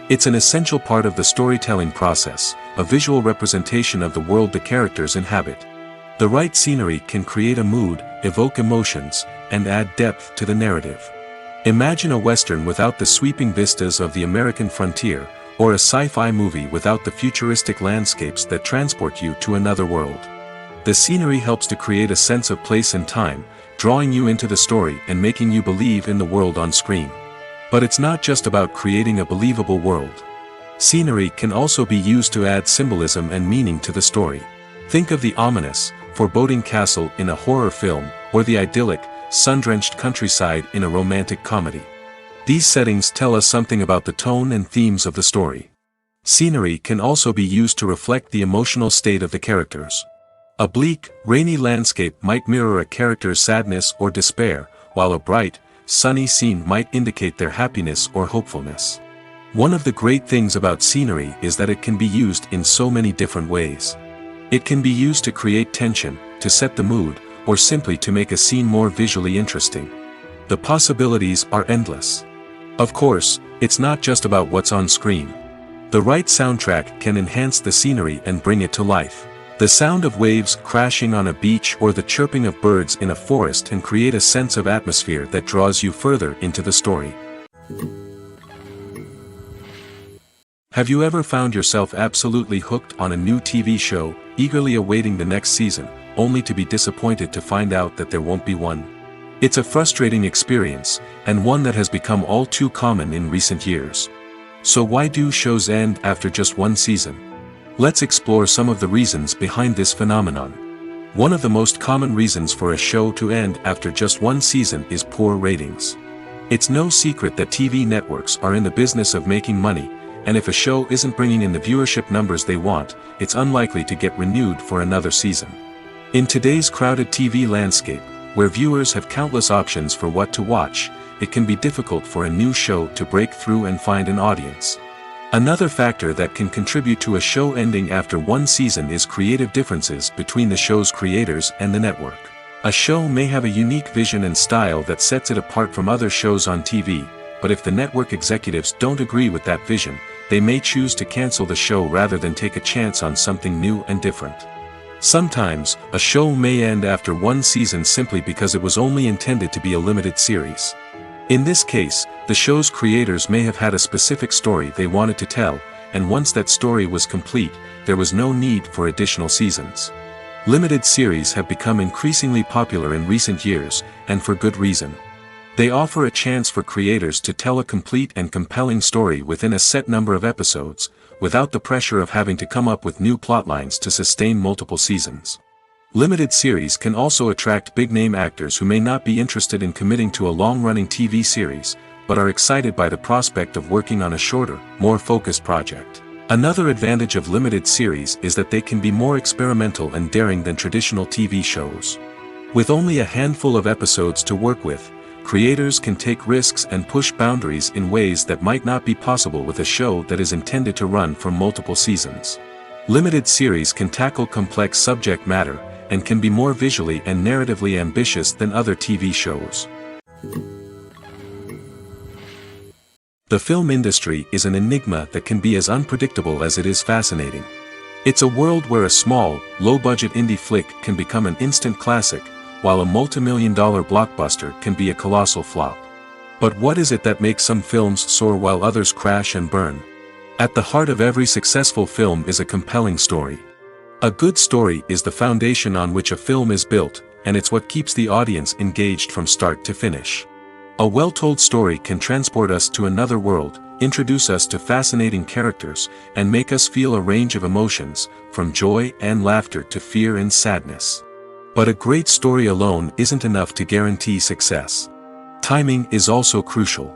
It's an essential part of the storytelling process, a visual representation of the world the characters inhabit. The right scenery can create a mood, evoke emotions, and add depth to the narrative. Imagine a Western without the sweeping vistas of the American frontier, or a sci-fi movie without the futuristic landscapes that transport you to another world. The scenery helps to create a sense of place and time, drawing you into the story and making you believe in the world on screen. But it's not just about creating a believable world. Scenery can also be used to add symbolism and meaning to the story. Think of the ominous, foreboding castle in a horror film, or the idyllic, sun-drenched countryside in a romantic comedy. These settings tell us something about the tone and themes of the story. Scenery can also be used to reflect the emotional state of the characters. A bleak, rainy landscape might mirror a character's sadness or despair, while a bright, sunny scene might indicate their happiness or hopefulness. One of the great things about scenery is that it can be used in so many different ways. It can be used to create tension, to set the mood, or simply to make a scene more visually interesting. The possibilities are endless. Of course, it's not just about what's on screen. The right soundtrack can enhance the scenery and bring it to life. The sound of waves crashing on a beach or the chirping of birds in a forest can create a sense of atmosphere that draws you further into the story. Have you ever found yourself absolutely hooked on a new TV show, eagerly awaiting the next season, only to be disappointed to find out that there won't be one? It's a frustrating experience, and one that has become all too common in recent years. So why do shows end after just one season? Let's explore some of the reasons behind this phenomenon. One of the most common reasons for a show to end after just one season is poor ratings. It's no secret that TV networks are in the business of making money, and if a show isn't bringing in the viewership numbers they want, it's unlikely to get renewed for another season. In today's crowded TV landscape, where viewers have countless options for what to watch, it can be difficult for a new show to break through and find an audience. Another factor that can contribute to a show ending after one season is creative differences between the show's creators and the network. A show may have a unique vision and style that sets it apart from other shows on TV, but if the network executives don't agree with that vision, they may choose to cancel the show rather than take a chance on something new and different. Sometimes, a show may end after one season simply because it was only intended to be a limited series. In this case, the show's creators may have had a specific story they wanted to tell, and once that story was complete, there was no need for additional seasons. Limited series have become increasingly popular in recent years, and for good reason. They offer a chance for creators to tell a complete and compelling story within a set number of episodes, without the pressure of having to come up with new plotlines to sustain multiple seasons. Limited series can also attract big-name actors who may not be interested in committing to a long-running TV series, but are excited by the prospect of working on a shorter, more focused project. Another advantage of limited series is that they can be more experimental and daring than traditional TV shows. With only a handful of episodes to work with, creators can take risks and push boundaries in ways that might not be possible with a show that is intended to run for multiple seasons. Limited series can tackle complex subject matter, and can be more visually and narratively ambitious than other TV shows. The film industry is an enigma that can be as unpredictable as it is fascinating. It's a world where a small, low-budget indie flick can become an instant classic, while a multi-million-dollar blockbuster can be a colossal flop. But what is it that makes some films soar while others crash and burn? At the heart of every successful film is a compelling story. A good story is the foundation on which a film is built, and it's what keeps the audience engaged from start to finish. A well-told story can transport us to another world, introduce us to fascinating characters, and make us feel a range of emotions, from joy and laughter to fear and sadness. But a great story alone isn't enough to guarantee success. Timing is also crucial.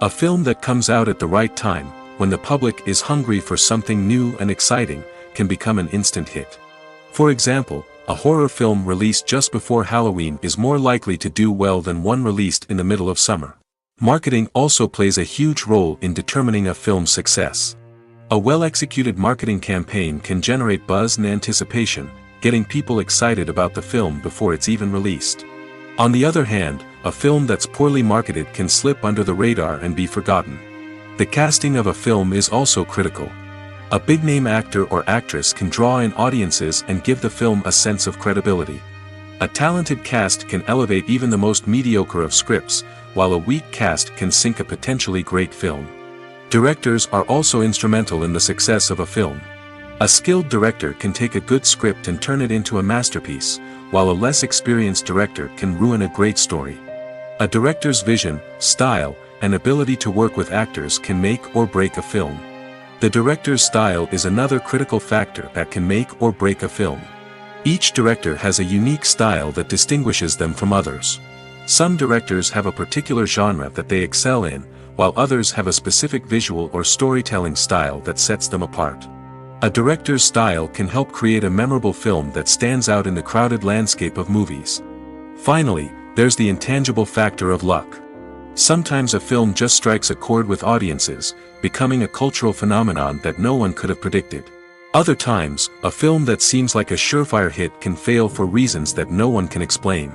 A film that comes out at the right time, when the public is hungry for something new and exciting, can become an instant hit. For example, a horror film released just before Halloween is more likely to do well than one released in the middle of summer. Marketing also plays a huge role in determining a film's success. A well-executed marketing campaign can generate buzz and anticipation, getting people excited about the film before it's even released. On the other hand, a film that's poorly marketed can slip under the radar and be forgotten. The casting of a film is also critical. A big-name actor or actress can draw in audiences and give the film a sense of credibility. A talented cast can elevate even the most mediocre of scripts, while a weak cast can sink a potentially great film. Directors are also instrumental in the success of a film. A skilled director can take a good script and turn it into a masterpiece, while a less experienced director can ruin a great story. A director's vision, style, and ability to work with actors can make or break a film. The director's style is another critical factor that can make or break a film. Each director has a unique style that distinguishes them from others. Some directors have a particular genre that they excel in, while others have a specific visual or storytelling style that sets them apart. A director's style can help create a memorable film that stands out in the crowded landscape of movies. Finally, there's the intangible factor of luck. Sometimes a film just strikes a chord with audiences, becoming a cultural phenomenon that no one could have predicted. Other times, a film that seems like a surefire hit can fail for reasons that no one can explain.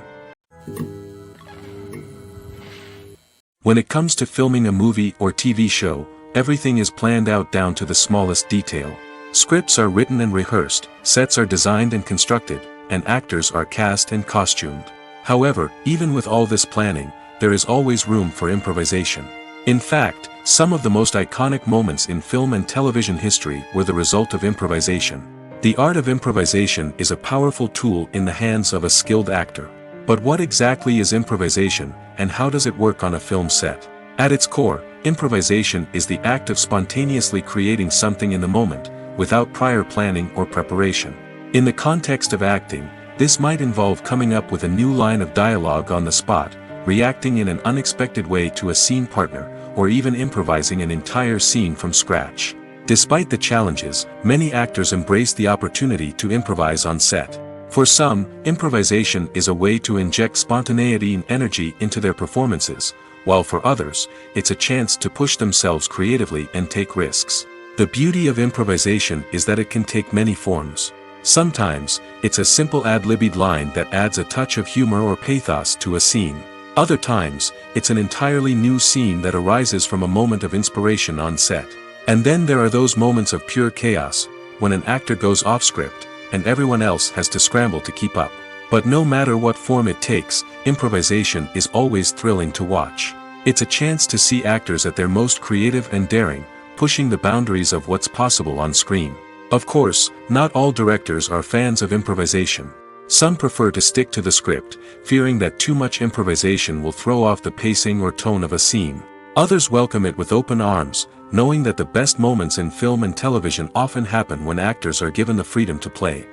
When it comes to filming a movie or TV show, everything is planned out down to the smallest detail. Scripts are written and rehearsed, sets are designed and constructed, and actors are cast and costumed. However, even with all this planning, there is always room for improvisation. In fact, some of the most iconic moments in film and television history were the result of improvisation. The art of improvisation is a powerful tool in the hands of a skilled actor. But what exactly is improvisation, and how does it work on a film set? At its core, improvisation is the act of spontaneously creating something in the moment, without prior planning or preparation. In the context of acting, this might involve coming up with a new line of dialogue on the spot, reacting in an unexpected way to a scene partner, or even improvising an entire scene from scratch. Despite the challenges, many actors embrace the opportunity to improvise on set. For some, improvisation is a way to inject spontaneity and energy into their performances, while for others, it's a chance to push themselves creatively and take risks. The beauty of improvisation is that it can take many forms. Sometimes, it's a simple ad-libbed line that adds a touch of humor or pathos to a scene. Other times, it's an entirely new scene that arises from a moment of inspiration on set. And then there are those moments of pure chaos, when an actor goes off script, and everyone else has to scramble to keep up. But no matter what form it takes, improvisation is always thrilling to watch. It's a chance to see actors at their most creative and daring, pushing the boundaries of what's possible on screen. Of course, not all directors are fans of improvisation. Some prefer to stick to the script, fearing that too much improvisation will throw off the pacing or tone of a scene. Others welcome it with open arms, knowing that the best moments in film and television often happen when actors are given the freedom to play.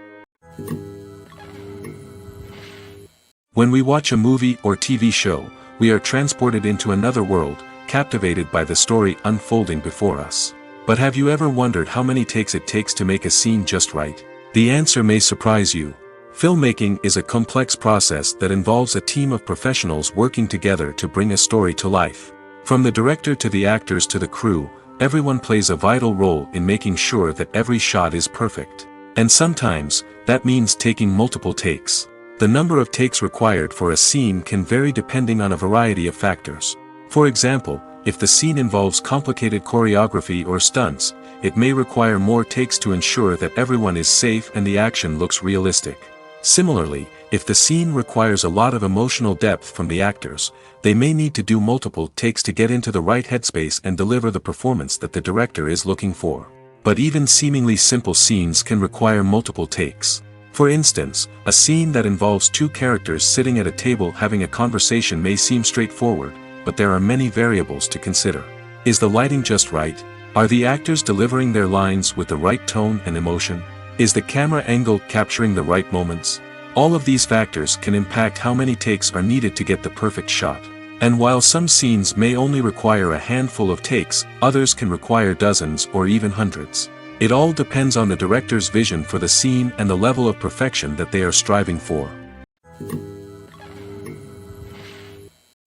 When we watch a movie or TV show, we are transported into another world, captivated by the story unfolding before us. But have you ever wondered how many takes it takes to make a scene just right? The answer may surprise you. Filmmaking is a complex process that involves a team of professionals working together to bring a story to life. From the director to the actors to the crew, everyone plays a vital role in making sure that every shot is perfect. And sometimes, that means taking multiple takes. The number of takes required for a scene can vary depending on a variety of factors. For example, if the scene involves complicated choreography or stunts, it may require more takes to ensure that everyone is safe and the action looks realistic. Similarly, if the scene requires a lot of emotional depth from the actors, they may need to do multiple takes to get into the right headspace and deliver the performance that the director is looking for. But even seemingly simple scenes can require multiple takes. For instance, a scene that involves two characters sitting at a table having a conversation may seem straightforward, but there are many variables to consider. Is the lighting just right? Are the actors delivering their lines with the right tone and emotion? Is the camera angle capturing the right moments? All of these factors can impact how many takes are needed to get the perfect shot. And while some scenes may only require a handful of takes, others can require dozens or even hundreds. It all depends on the director's vision for the scene and the level of perfection that they are striving for.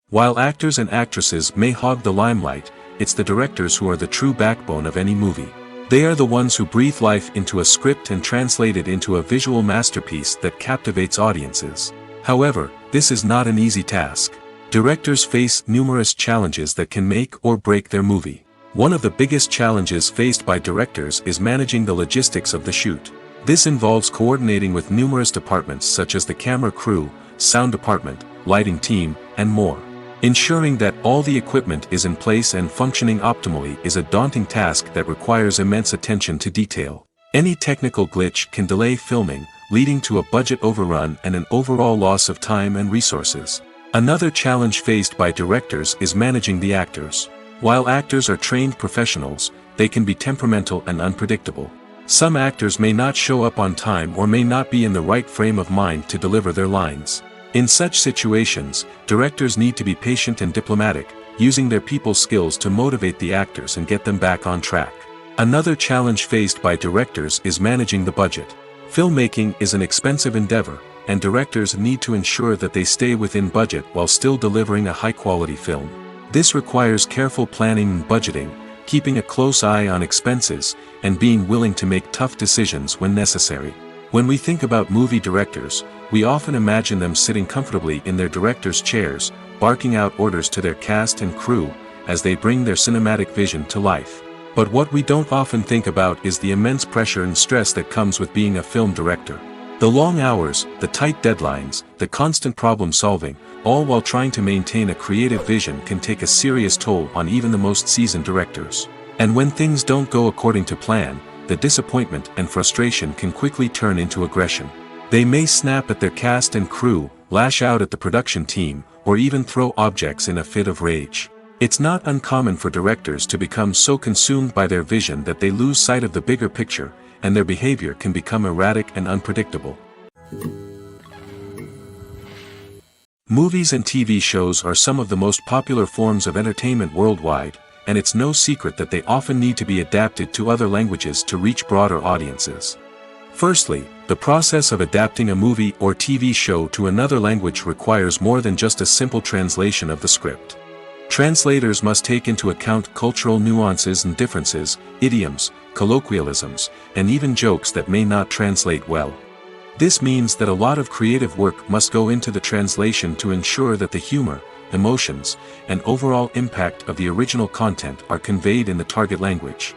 While actors and actresses may hog the limelight, it's the directors who are the true backbone of any movie. They are the ones who breathe life into a script and translate it into a visual masterpiece that captivates audiences. However, this is not an easy task. Directors face numerous challenges that can make or break their movie. One of the biggest challenges faced by directors is managing the logistics of the shoot. This involves coordinating with numerous departments such as the camera crew, sound department, lighting team, and more. Ensuring that all the equipment is in place and functioning optimally is a daunting task that requires immense attention to detail. Any technical glitch can delay filming, leading to a budget overrun and an overall loss of time and resources. Another challenge faced by directors is managing the actors. While actors are trained professionals, they can be temperamental and unpredictable. Some actors may not show up on time or may not be in the right frame of mind to deliver their lines. In such situations, directors need to be patient and diplomatic, using their people skills to motivate the actors and get them back on track. Another challenge faced by directors is managing the budget. Filmmaking is an expensive endeavor, and directors need to ensure that they stay within budget while still delivering a high-quality film. This requires careful planning and budgeting, keeping a close eye on expenses, and being willing to make tough decisions when necessary. When we think about movie directors, we often imagine them sitting comfortably in their director's chairs, barking out orders to their cast and crew, as they bring their cinematic vision to life. But what we don't often think about is the immense pressure and stress that comes with being a film director. The long hours, the tight deadlines, the constant problem solving, all while trying to maintain a creative vision can take a serious toll on even the most seasoned directors. And when things don't go according to plan, the disappointment and frustration can quickly turn into aggression. They may snap at their cast and crew, lash out at the production team, or even throw objects in a fit of rage. It's not uncommon for directors to become so consumed by their vision that they lose sight of the bigger picture, and their behavior can become erratic and unpredictable. Movies and TV shows are some of the most popular forms of entertainment worldwide, and it's no secret that they often need to be adapted to other languages to reach broader audiences. Firstly, the process of adapting a movie or TV show to another language requires more than just a simple translation of the script. Translators must take into account cultural nuances and differences, idioms, colloquialisms, and even jokes that may not translate well. This means that a lot of creative work must go into the translation to ensure that the humor, emotions, and overall impact of the original content are conveyed in the target language.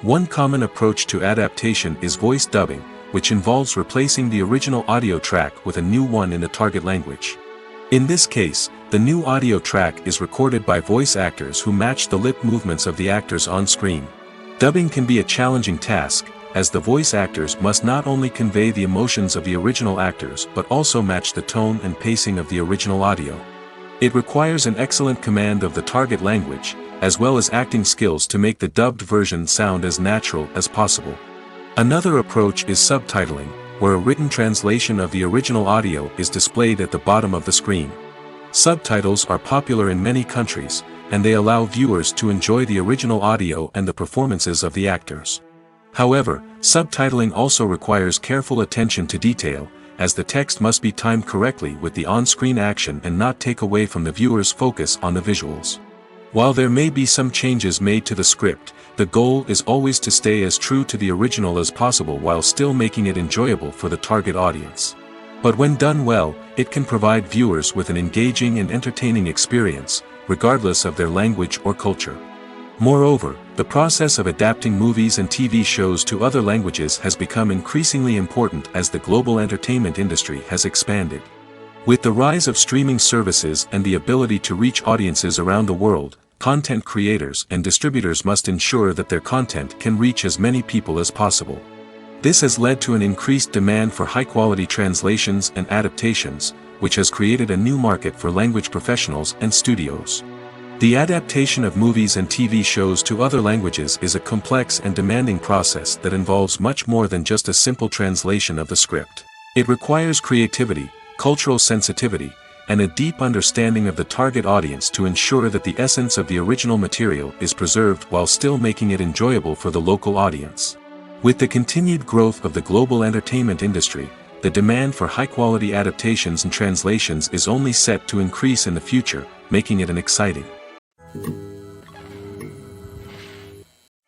One common approach to adaptation is voice dubbing, which involves replacing the original audio track with a new one in the target language. In this case, the new audio track is recorded by voice actors who match the lip movements of the actors on screen. Dubbing can be a challenging task, as the voice actors must not only convey the emotions of the original actors but also match the tone and pacing of the original audio. It requires an excellent command of the target language, as well as acting skills to make the dubbed version sound as natural as possible. Another approach is subtitling, where a written translation of the original audio is displayed at the bottom of the screen. Subtitles are popular in many countries, and they allow viewers to enjoy the original audio and the performances of the actors. However, subtitling also requires careful attention to detail, as the text must be timed correctly with the on-screen action and not take away from the viewer's focus on the visuals. While there may be some changes made to the script, the goal is always to stay as true to the original as possible while still making it enjoyable for the target audience. But when done well, it can provide viewers with an engaging and entertaining experience, regardless of their language or culture. Moreover, the process of adapting movies and TV shows to other languages has become increasingly important as the global entertainment industry has expanded. With the rise of streaming services and the ability to reach audiences around the world, content creators and distributors must ensure that their content can reach as many people as possible. This has led to an increased demand for high-quality translations and adaptations, which has created a new market for language professionals and studios. The adaptation of movies and TV shows to other languages is a complex and demanding process that involves much more than just a simple translation of the script. It requires creativity, cultural sensitivity, and a deep understanding of the target audience to ensure that the essence of the original material is preserved while still making it enjoyable for the local audience. With the continued growth of the global entertainment industry, the demand for high-quality adaptations and translations is only set to increase in the future, making it an exciting.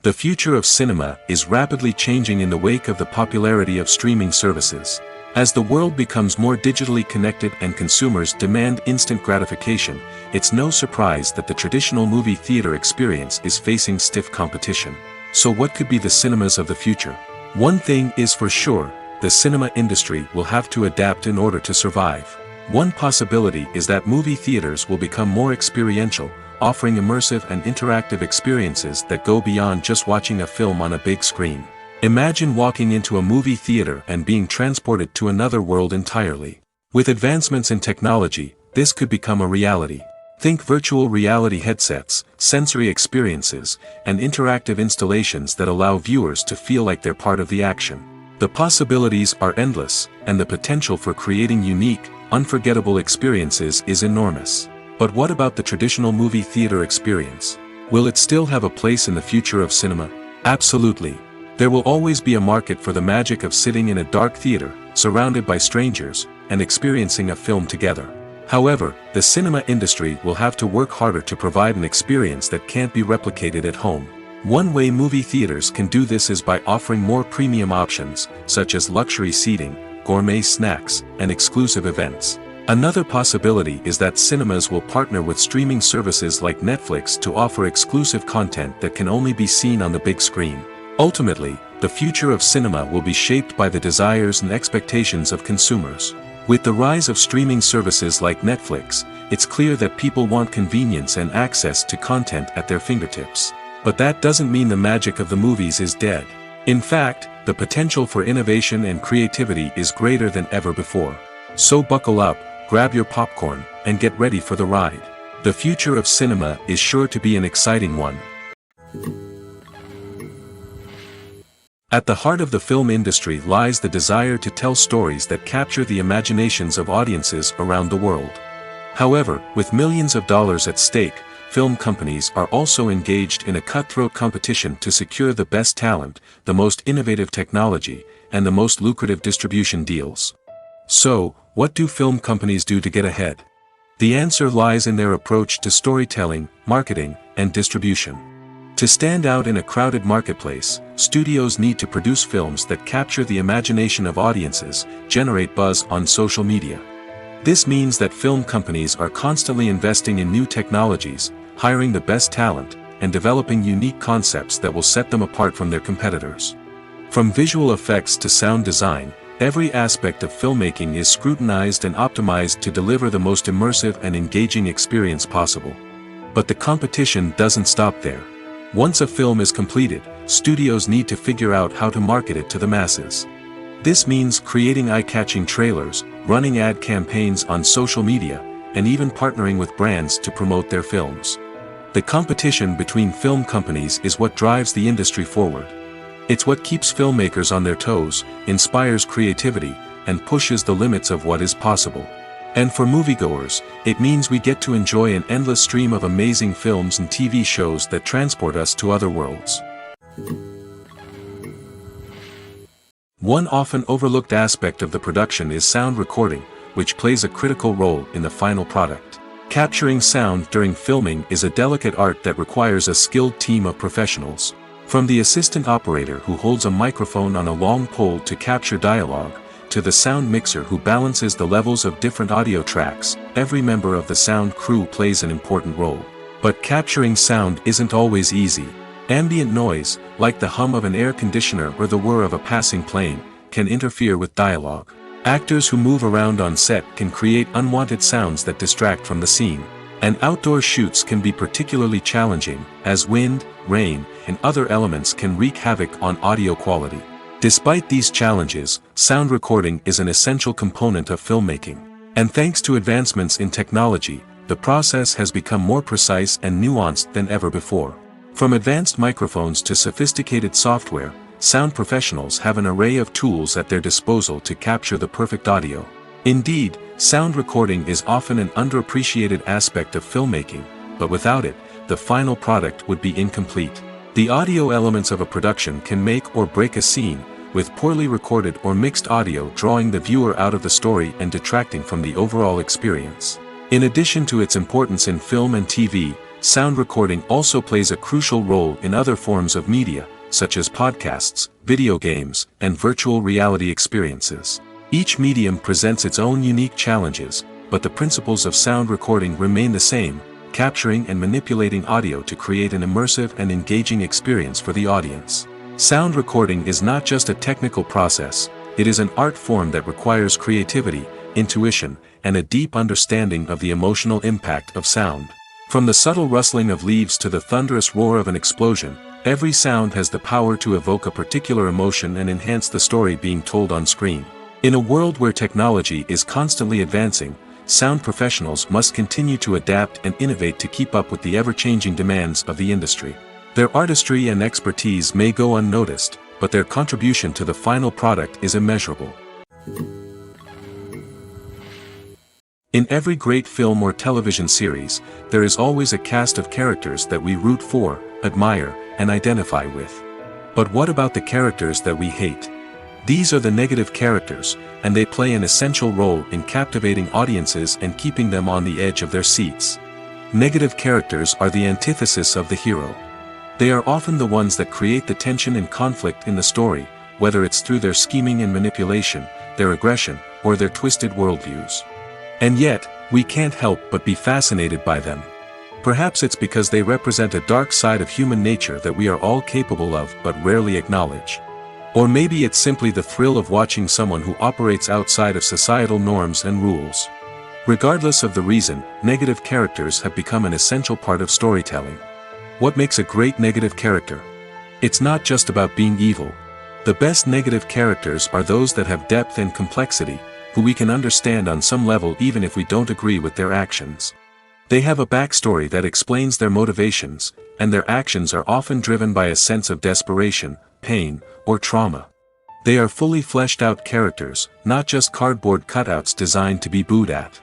The future of cinema is rapidly changing in the wake of the popularity of streaming services. As the world becomes more digitally connected and consumers demand instant gratification, it's no surprise that the traditional movie theater experience is facing stiff competition. So what could be the cinemas of the future? One thing is for sure, the cinema industry will have to adapt in order to survive. One possibility is that movie theaters will become more experiential, offering immersive and interactive experiences that go beyond just watching a film on a big screen. Imagine walking into a movie theater and being transported to another world entirely. With advancements in technology, this could become a reality. Think virtual reality headsets, sensory experiences, and interactive installations that allow viewers to feel like they're part of the action. The possibilities are endless, and the potential for creating unique, unforgettable experiences is enormous. But what about the traditional movie theater experience? Will it still have a place in the future of cinema? Absolutely. There will always be a market for the magic of sitting in a dark theater, surrounded by strangers, and experiencing a film together. However, the cinema industry will have to work harder to provide an experience that can't be replicated at home. One way movie theaters can do this is by offering more premium options, such as luxury seating, gourmet snacks, and exclusive events. Another possibility is that cinemas will partner with streaming services like Netflix to offer exclusive content that can only be seen on the big screen. Ultimately, the future of cinema will be shaped by the desires and expectations of consumers. With the rise of streaming services like Netflix, it's clear that people want convenience and access to content at their fingertips. But that doesn't mean the magic of the movies is dead. In fact, the potential for innovation and creativity is greater than ever before. So buckle up, grab your popcorn, and get ready for the ride. The future of cinema is sure to be an exciting one. At the heart of the film industry lies the desire to tell stories that capture the imaginations of audiences around the world. However, with millions of dollars at stake, film companies are also engaged in a cutthroat competition to secure the best talent, the most innovative technology, and the most lucrative distribution deals. So, what do film companies do to get ahead? The answer lies in their approach to storytelling, marketing, and distribution. To stand out in a crowded marketplace, studios need to produce films that capture the imagination of audiences, generate buzz on social media. This means that film companies are constantly investing in new technologies, hiring the best talent, and developing unique concepts that will set them apart from their competitors. From visual effects to sound design, every aspect of filmmaking is scrutinized and optimized to deliver the most immersive and engaging experience possible. But the competition doesn't stop there. Once a film is completed, studios need to figure out how to market it to the masses. This means creating eye-catching trailers, running ad campaigns on social media, and even partnering with brands to promote their films. The competition between film companies is what drives the industry forward. It's what keeps filmmakers on their toes, inspires creativity, and pushes the limits of what is possible. And for moviegoers, it means we get to enjoy an endless stream of amazing films and TV shows that transport us to other worlds. One often overlooked aspect of the production is sound recording, which plays a critical role in the final product. Capturing sound during filming is a delicate art that requires a skilled team of professionals. From the assistant operator who holds a microphone on a long pole to capture dialogue, to the sound mixer who balances the levels of different audio tracks, every member of the sound crew plays an important role. But capturing sound isn't always easy. Ambient noise, like the hum of an air conditioner or the whir of a passing plane, can interfere with dialogue. Actors who move around on set can create unwanted sounds that distract from the scene. And outdoor shoots can be particularly challenging, as wind, rain, and other elements can wreak havoc on audio quality. Despite these challenges, sound recording is an essential component of filmmaking. And thanks to advancements in technology, the process has become more precise and nuanced than ever before. From advanced microphones to sophisticated software, sound professionals have an array of tools at their disposal to capture the perfect audio. Indeed, sound recording is often an underappreciated aspect of filmmaking, but without it, the final product would be incomplete. The audio elements of a production can make or break a scene, with poorly recorded or mixed audio drawing the viewer out of the story and detracting from the overall experience. In addition to its importance in film and TV, sound recording also plays a crucial role in other forms of media, such as podcasts, video games, and virtual reality experiences. Each medium presents its own unique challenges, but the principles of sound recording remain the same, capturing and manipulating audio to create an immersive and engaging experience for the audience. Sound recording is not just a technical process, it is an art form that requires creativity, intuition, and a deep understanding of the emotional impact of sound. From the subtle rustling of leaves to the thunderous roar of an explosion, every sound has the power to evoke a particular emotion and enhance the story being told on screen. In a world where technology is constantly advancing, sound professionals must continue to adapt and innovate to keep up with the ever-changing demands of the industry. Their artistry and expertise may go unnoticed, but their contribution to the final product is immeasurable. In every great film or television series, there is always a cast of characters that we root for, admire, and identify with. But what about the characters that we hate? These are the negative characters, and they play an essential role in captivating audiences and keeping them on the edge of their seats. Negative characters are the antithesis of the hero. They are often the ones that create the tension and conflict in the story, whether it's through their scheming and manipulation, their aggression, or their twisted worldviews. And yet, we can't help but be fascinated by them. Perhaps it's because they represent a dark side of human nature that we are all capable of but rarely acknowledge. Or maybe it's simply the thrill of watching someone who operates outside of societal norms and rules. Regardless of the reason, negative characters have become an essential part of storytelling. What makes a great negative character? It's not just about being evil. The best negative characters are those that have depth and complexity, who we can understand on some level even if we don't agree with their actions. They have a backstory that explains their motivations, and their actions are often driven by a sense of desperation, pain, or trauma. They are fully fleshed out characters, not just cardboard cutouts designed to be booed at.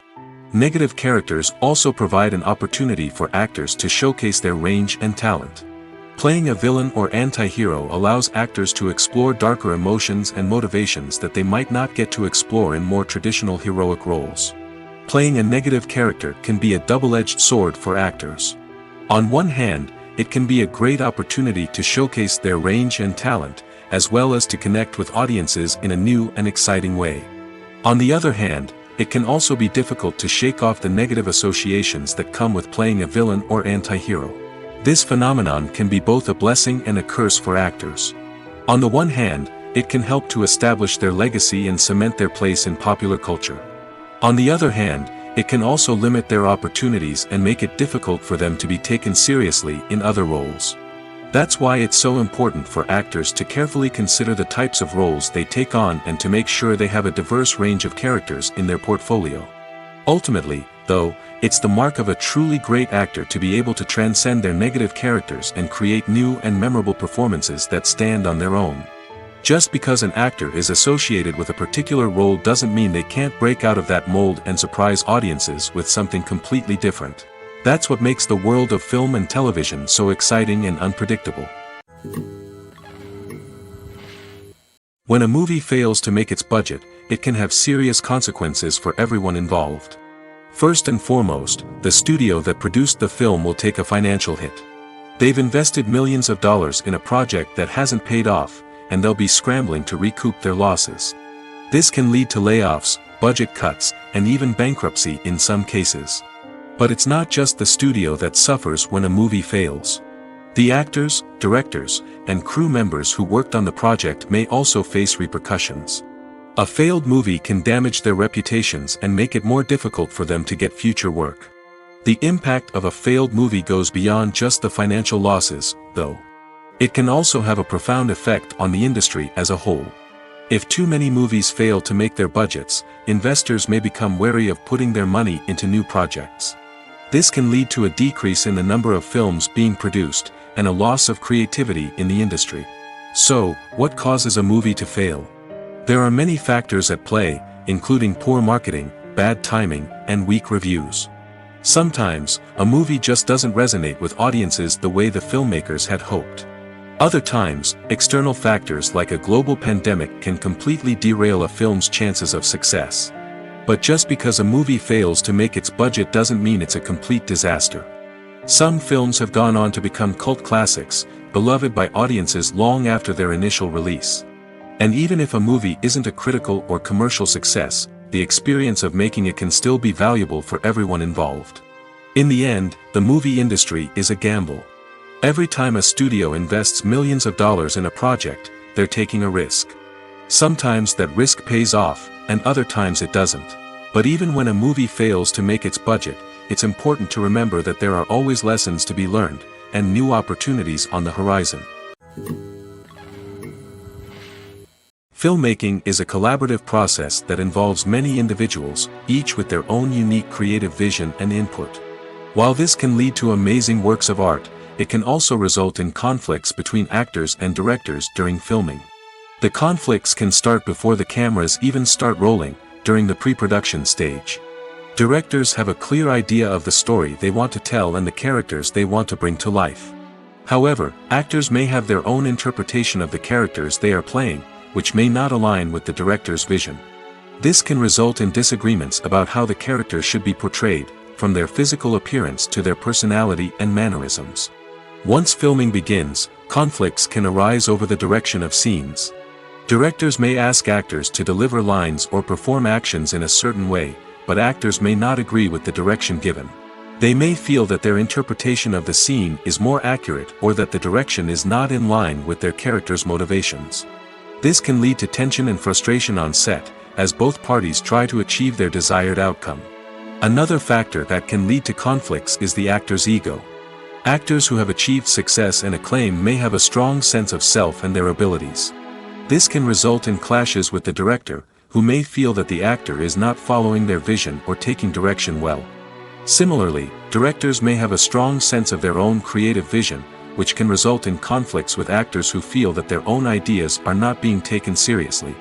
Negative characters also provide an opportunity for actors to showcase their range and talent. Playing a villain or anti-hero allows actors to explore darker emotions and motivations that they might not get to explore in more traditional heroic roles. Playing a negative character can be a double-edged sword for actors. On one hand, it can be a great opportunity to showcase their range and talent, as well as to connect with audiences in a new and exciting way. On the other hand, it can also be difficult to shake off the negative associations that come with playing a villain or anti-hero. This phenomenon can be both a blessing and a curse for actors. On the one hand, it can help to establish their legacy and cement their place in popular culture. On the other hand, it can also limit their opportunities and make it difficult for them to be taken seriously in other roles. That's why it's so important for actors to carefully consider the types of roles they take on and to make sure they have a diverse range of characters in their portfolio. Ultimately, though, it's the mark of a truly great actor to be able to transcend their negative characters and create new and memorable performances that stand on their own. Just because an actor is associated with a particular role doesn't mean they can't break out of that mold and surprise audiences with something completely different. That's what makes the world of film and television so exciting and unpredictable. When a movie fails to make its budget, it can have serious consequences for everyone involved. First and foremost, the studio that produced the film will take a financial hit. They've invested millions of dollars in a project that hasn't paid off, and they'll be scrambling to recoup their losses. This can lead to layoffs, budget cuts, and even bankruptcy in some cases. But it's not just the studio that suffers when a movie fails. The actors, directors, and crew members who worked on the project may also face repercussions. A failed movie can damage their reputations and make it more difficult for them to get future work. The impact of a failed movie goes beyond just the financial losses, though. It can also have a profound effect on the industry as a whole. If too many movies fail to make their budgets, investors may become wary of putting their money into new projects. This can lead to a decrease in the number of films being produced, and a loss of creativity in the industry. So, what causes a movie to fail? There are many factors at play, including poor marketing, bad timing, and weak reviews. Sometimes, a movie just doesn't resonate with audiences the way the filmmakers had hoped. Other times, external factors like a global pandemic can completely derail a film's chances of success. But just because a movie fails to make its budget doesn't mean it's a complete disaster. Some films have gone on to become cult classics, beloved by audiences long after their initial release. And even if a movie isn't a critical or commercial success, the experience of making it can still be valuable for everyone involved. In the end, the movie industry is a gamble. Every time a studio invests millions of dollars in a project, they're taking a risk. Sometimes that risk pays off, and other times it doesn't. But even when a movie fails to make its budget, it's important to remember that there are always lessons to be learned, and new opportunities on the horizon. Filmmaking is a collaborative process that involves many individuals, each with their own unique creative vision and input. While this can lead to amazing works of art, it can also result in conflicts between actors and directors during filming. The conflicts can start before the cameras even start rolling, during the pre-production stage. Directors have a clear idea of the story they want to tell and the characters they want to bring to life. However, actors may have their own interpretation of the characters they are playing, which may not align with the director's vision. This can result in disagreements about how the characters should be portrayed, from their physical appearance to their personality and mannerisms. Once filming begins, conflicts can arise over the direction of scenes. Directors may ask actors to deliver lines or perform actions in a certain way, but actors may not agree with the direction given. They may feel that their interpretation of the scene is more accurate or that the direction is not in line with their character's motivations. This can lead to tension and frustration on set, as both parties try to achieve their desired outcome. Another factor that can lead to conflicts is the actor's ego. Actors who have achieved success and acclaim may have a strong sense of self and their abilities. This can result in clashes with the director, who may feel that the actor is not following their vision or taking direction well. Similarly, directors may have a strong sense of their own creative vision, which can result in conflicts with actors who feel that their own ideas are not being taken seriously.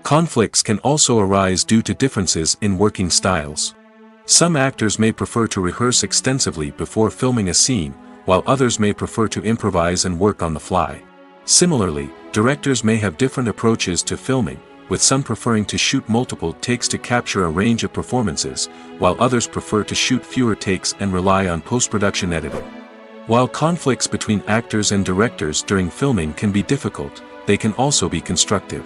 Conflicts can also arise due to differences in working styles. Some actors may prefer to rehearse extensively before filming a scene, while others may prefer to improvise and work on the fly. Similarly, directors may have different approaches to filming, with some preferring to shoot multiple takes to capture a range of performances, while others prefer to shoot fewer takes and rely on post-production editing. While conflicts between actors and directors during filming can be difficult, they can also be constructive.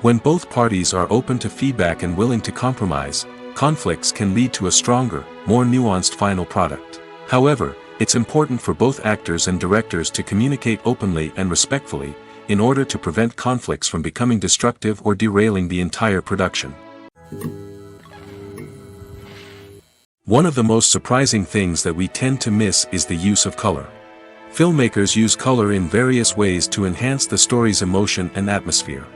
When both parties are open to feedback and willing to compromise, conflicts can lead to a stronger, more nuanced final product. However, it's important for both actors and directors to communicate openly and respectfully, in order to prevent conflicts from becoming destructive or derailing the entire production. One of the most surprising things that we tend to miss is the use of color. Filmmakers use color in various ways to enhance the story's emotion and atmosphere.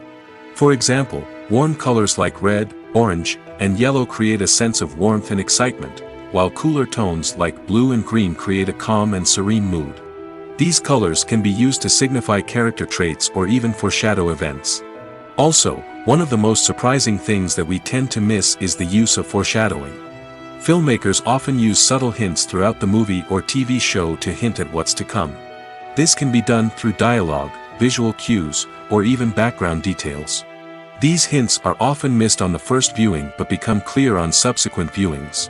For example, warm colors like red, orange, and yellow create a sense of warmth and excitement, while cooler tones like blue and green create a calm and serene mood. These colors can be used to signify character traits or even foreshadow events. Also, one of the most surprising things that we tend to miss is the use of foreshadowing. Filmmakers often use subtle hints throughout the movie or TV show to hint at what's to come. This can be done through dialogue, visual cues, or even background details. These hints are often missed on the first viewing but become clear on subsequent viewings.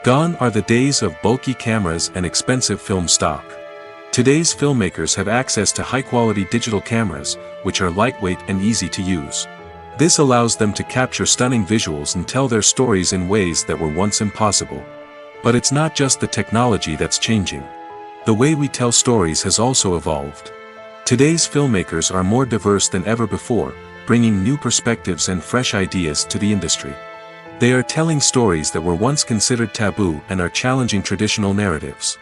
Gone are the days of bulky cameras and expensive film stock. Today's filmmakers have access to high-quality digital cameras, which are lightweight and easy to use. This allows them to capture stunning visuals and tell their stories in ways that were once impossible. But it's not just the technology that's changing. The way we tell stories has also evolved. Today's filmmakers are more diverse than ever before, bringing new perspectives and fresh ideas to the industry. They are telling stories that were once considered taboo and are challenging traditional narratives.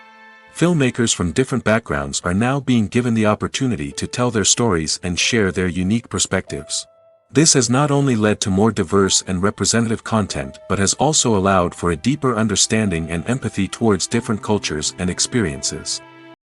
Filmmakers from different backgrounds are now being given the opportunity to tell their stories and share their unique perspectives. This has not only led to more diverse and representative content but has also allowed for a deeper understanding and empathy towards different cultures and experiences.